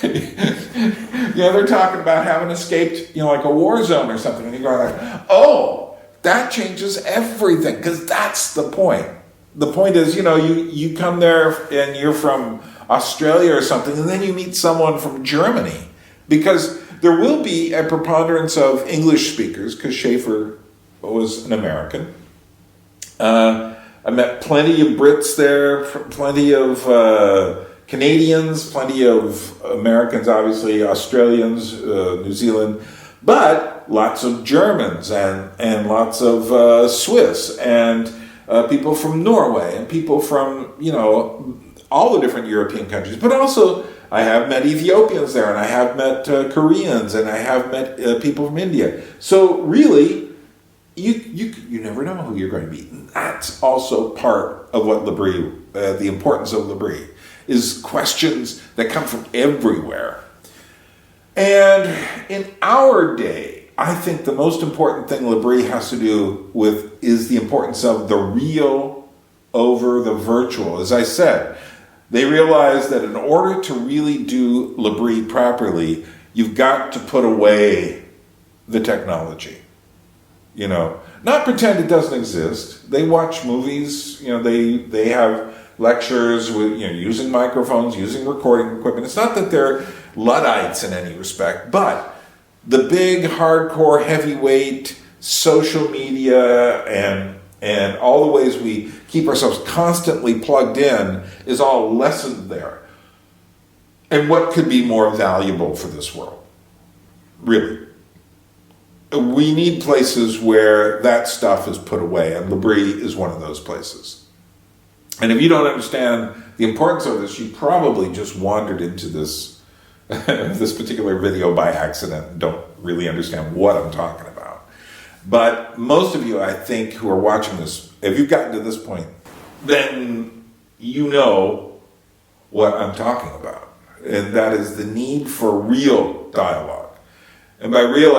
They're talking about having escaped, like a war zone or something. And you're going like, oh, that changes everything, because that's the point. The point is, you come there and you're from Australia or something, and then you meet someone from Germany, because there will be a preponderance of English speakers, because Schaeffer was an American. I met plenty of Brits there, plenty of Canadians, plenty of Americans, obviously, Australians, New Zealand, but lots of Germans and lots of Swiss and people from Norway and people from, all the different European countries. But also, I have met Ethiopians there, and I have met Koreans, and I have met people from India. So really, you never know who you're going to meet. And that's also part of what Labrie, the importance of Labrie, is questions that come from everywhere. And in our day, I think the most important thing Labrie has to do with is the importance of the real over the virtual. As I said, they realize that in order to really do Labrie properly, you've got to put away the technology. Not pretend it doesn't exist. They watch movies, they have lectures with, using microphones, using recording equipment. It's not that they're Luddites in any respect, but the big, hardcore, heavyweight social media and all the ways we keep ourselves constantly plugged in is all lessened there. And what could be more valuable for this world? Really. We need places where that stuff is put away, and Labrie is one of those places. And if you don't understand the importance of this, you probably just wandered into this this particular video by accident and don't really understand what I'm talking about. But most of you, I think, who are watching this, if you've gotten to this point, then you know what I'm talking about. And that is the need for real dialogue. And by real,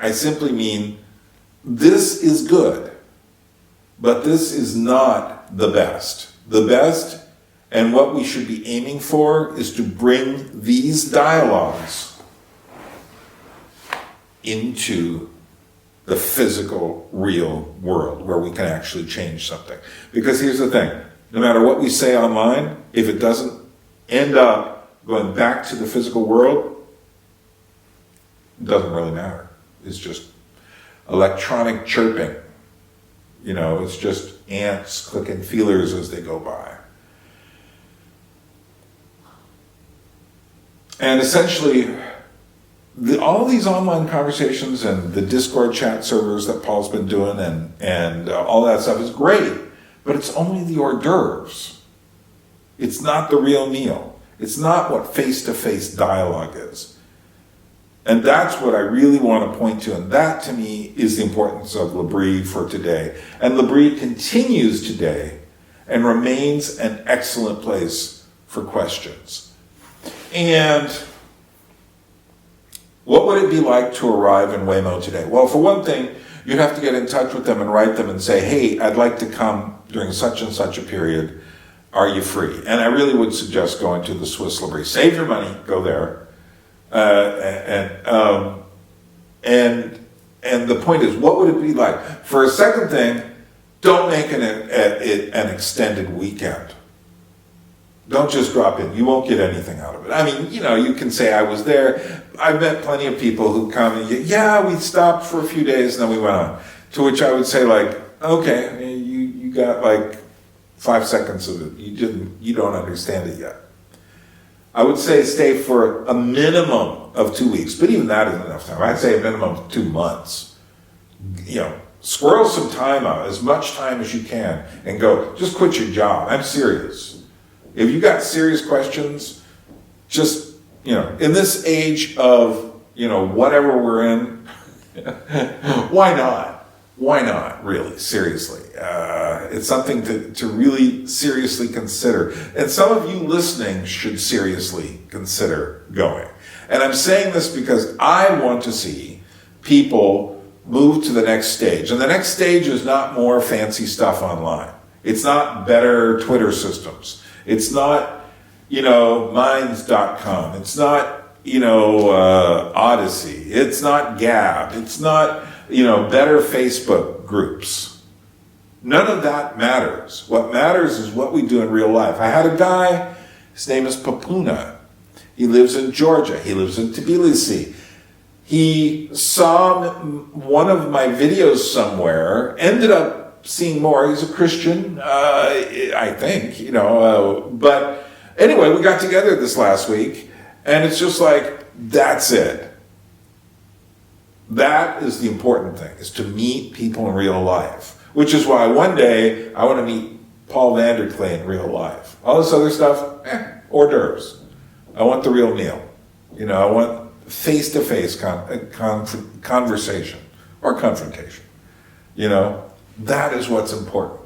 I simply mean this is good, but this is not the best. The best and what we should be aiming for is to bring these dialogues into the physical, real world where we can actually change something. Because here's the thing, no matter what we say online, if it doesn't end up going back to the physical world, it doesn't really matter. It's just electronic chirping. It's just ants clicking feelers as they go by. And essentially, all these online conversations and the Discord chat servers that Paul's been doing and all that stuff is great, but it's only the hors d'oeuvres. It's not the real meal. It's not what face-to-face dialogue is. And that's what I really want to point to, and that to me is the importance of Labrie for today. And Labrie continues today and remains an excellent place for questions. And what would it be like to arrive in Waymo today? Well, for one thing, you'd have to get in touch with them and write them and say, hey, I'd like to come during such and such a period. Are you free? And I really would suggest going to the Swiss Labrie. Save your money, go there. And the point is, what would it be like? For a second thing, don't make it an extended weekend. Don't just drop in. You won't get anything out of it. I mean, you can say I was there. I've met plenty of people who come and we stopped for a few days and then we went on. To which I would say okay, you got 5 seconds of it. You don't understand it yet. I would say stay for a minimum of 2 weeks, but even that isn't enough time. I'd say a minimum of 2 months. Squirrel some time out, as much time as you can, and go, just quit your job. I'm serious. If you got serious questions, just, in this age of, whatever we're in, why not? Why not, really, seriously? It's something to really seriously consider. And some of you listening should seriously consider going. And I'm saying this because I want to see people move to the next stage. And the next stage is not more fancy stuff online. It's not better Twitter systems. It's not, minds.com. It's not, Odyssey. It's not Gab. It's not, better Facebook groups. None of that matters. What matters is what we do in real life. I had a guy, his name is Papuna. He lives in Georgia. He lives in Tbilisi. He saw one of my videos somewhere, ended up seeing more. He's a Christian, I think, but anyway, we got together this last week, and it's just like, that's it. That is the important thing, is to meet people in real life, which is why one day I want to meet Paul Vanderklee in real life. All this other stuff, hors d'oeuvres. I want the real meal. I want face-to-face conversation or confrontation. That is what's important.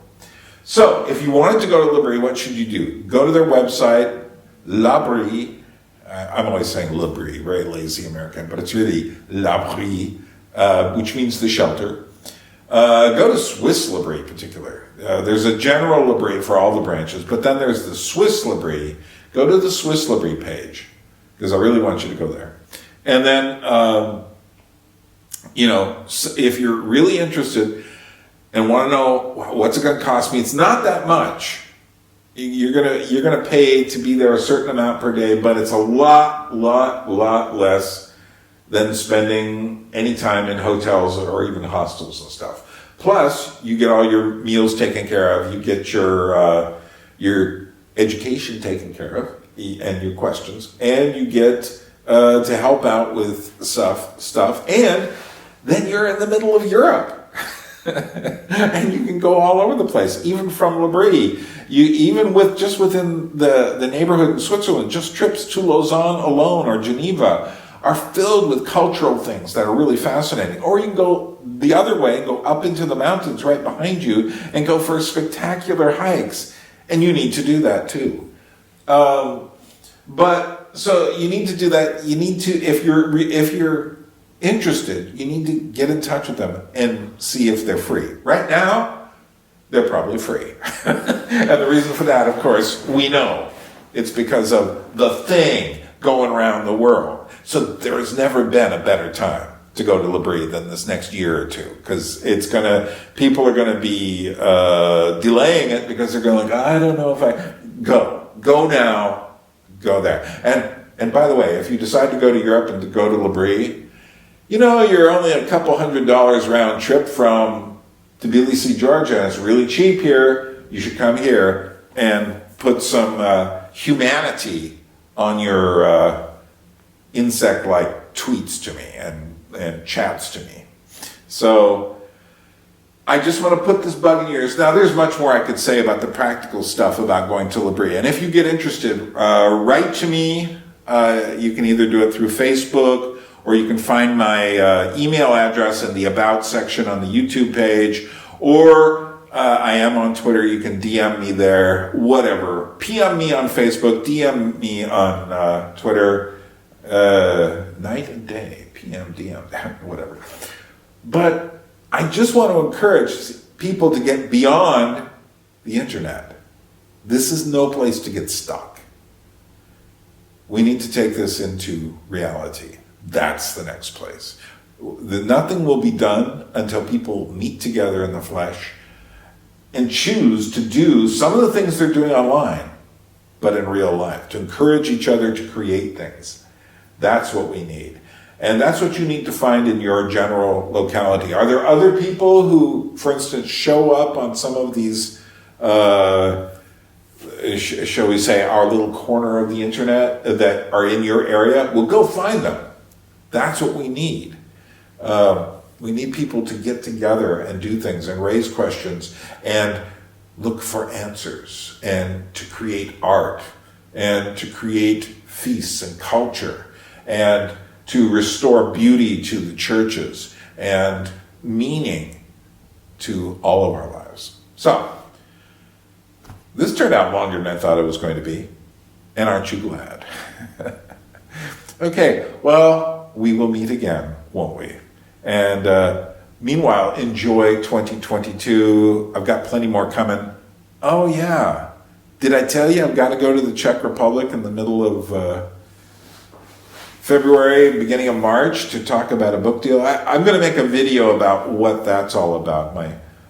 So, if you wanted to go to Labrie, what should you do? Go to their website, Labrie. I'm always saying Labrie, very lazy American, but it's really Labrie, which means the shelter. Go to Swiss Labrie in particular. There's a general Labrie for all the branches, but then there's the Swiss Labrie. Go to the Swiss Labrie page, because I really want you to go there. And then, if you're really interested and want to know what's it going to cost me, it's not that much. You're gonna pay to be there a certain amount per day, but it's a lot less than spending any time in hotels or even hostels and stuff. Plus, you get all your meals taken care of. You get your education taken care of and your questions, and you get to help out with stuff, and then you're in the middle of Europe. And you can go all over the place, even from Labrie. Even within the neighborhood in Switzerland, just trips to Lausanne alone or Geneva are filled with cultural things that are really fascinating. Or you can go the other way and go up into the mountains right behind you and go for spectacular hikes. And you need to do that too. So you need to do that. You need to, if you're interested, you need to get in touch with them and see if they're free. Right now, they're probably free. And the reason for that, of course, we know. It's because of the thing going around the world. So there has never been a better time to go to Labrie than this next year or two, because people are going to be delaying it because they're going like, I don't know if I go now, go there. And by the way, if you decide to go to Europe and to go to Labrie, you're only a couple $100 round trip from Tbilisi, Georgia, and it's really cheap here. You should come here and put some humanity on your insect-like tweets to me and chats to me. So I just want to put this bug in your ears. Now, there's much more I could say about the practical stuff about going to Labrie. And if you get interested, write to me. You can either do it through Facebook, or you can find my email address in the About section on the YouTube page, or I am on Twitter. You can DM me there, whatever. PM me on Facebook, DM me on Twitter, night and day, PM, DM, whatever. But I just want to encourage people to get beyond the internet. This is no place to get stuck. We need to take this into reality. That's the next place. Nothing will be done until people meet together in the flesh and choose to do some of the things they're doing online, but in real life, to encourage each other to create things. That's what we need. And that's what you need to find in your general locality. Are there other people who, for instance, show up on some of these shall we say, our little corner of the internet that are in your area, well, go find them. That's what we need. We need people to get together and do things and raise questions and look for answers and to create art and to create feasts and culture and to restore beauty to the churches and meaning to all of our lives. So, this turned out longer than I thought it was going to be. And aren't you glad? Okay, well, we will meet again, won't we? And meanwhile, enjoy 2022. I've got plenty more coming. Oh, yeah. Did I tell you I've got to go to the Czech Republic in the middle of February, beginning of March, to talk about a book deal? I'm going to make a video about what that's all about,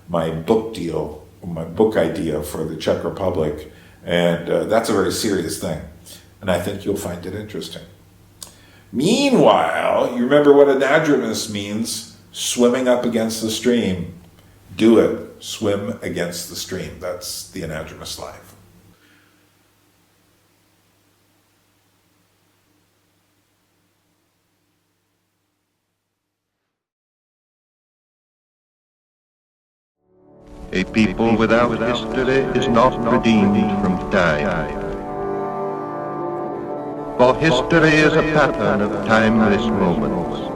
my book deal, my book idea for the Czech Republic. And that's a very serious thing. And I think you'll find it interesting. Meanwhile, you remember what anadromous means? Swimming up against the stream. Do it. Swim against the stream. That's the anadromous life. A people without history is not redeemed from time. For history is a pattern of timeless moments.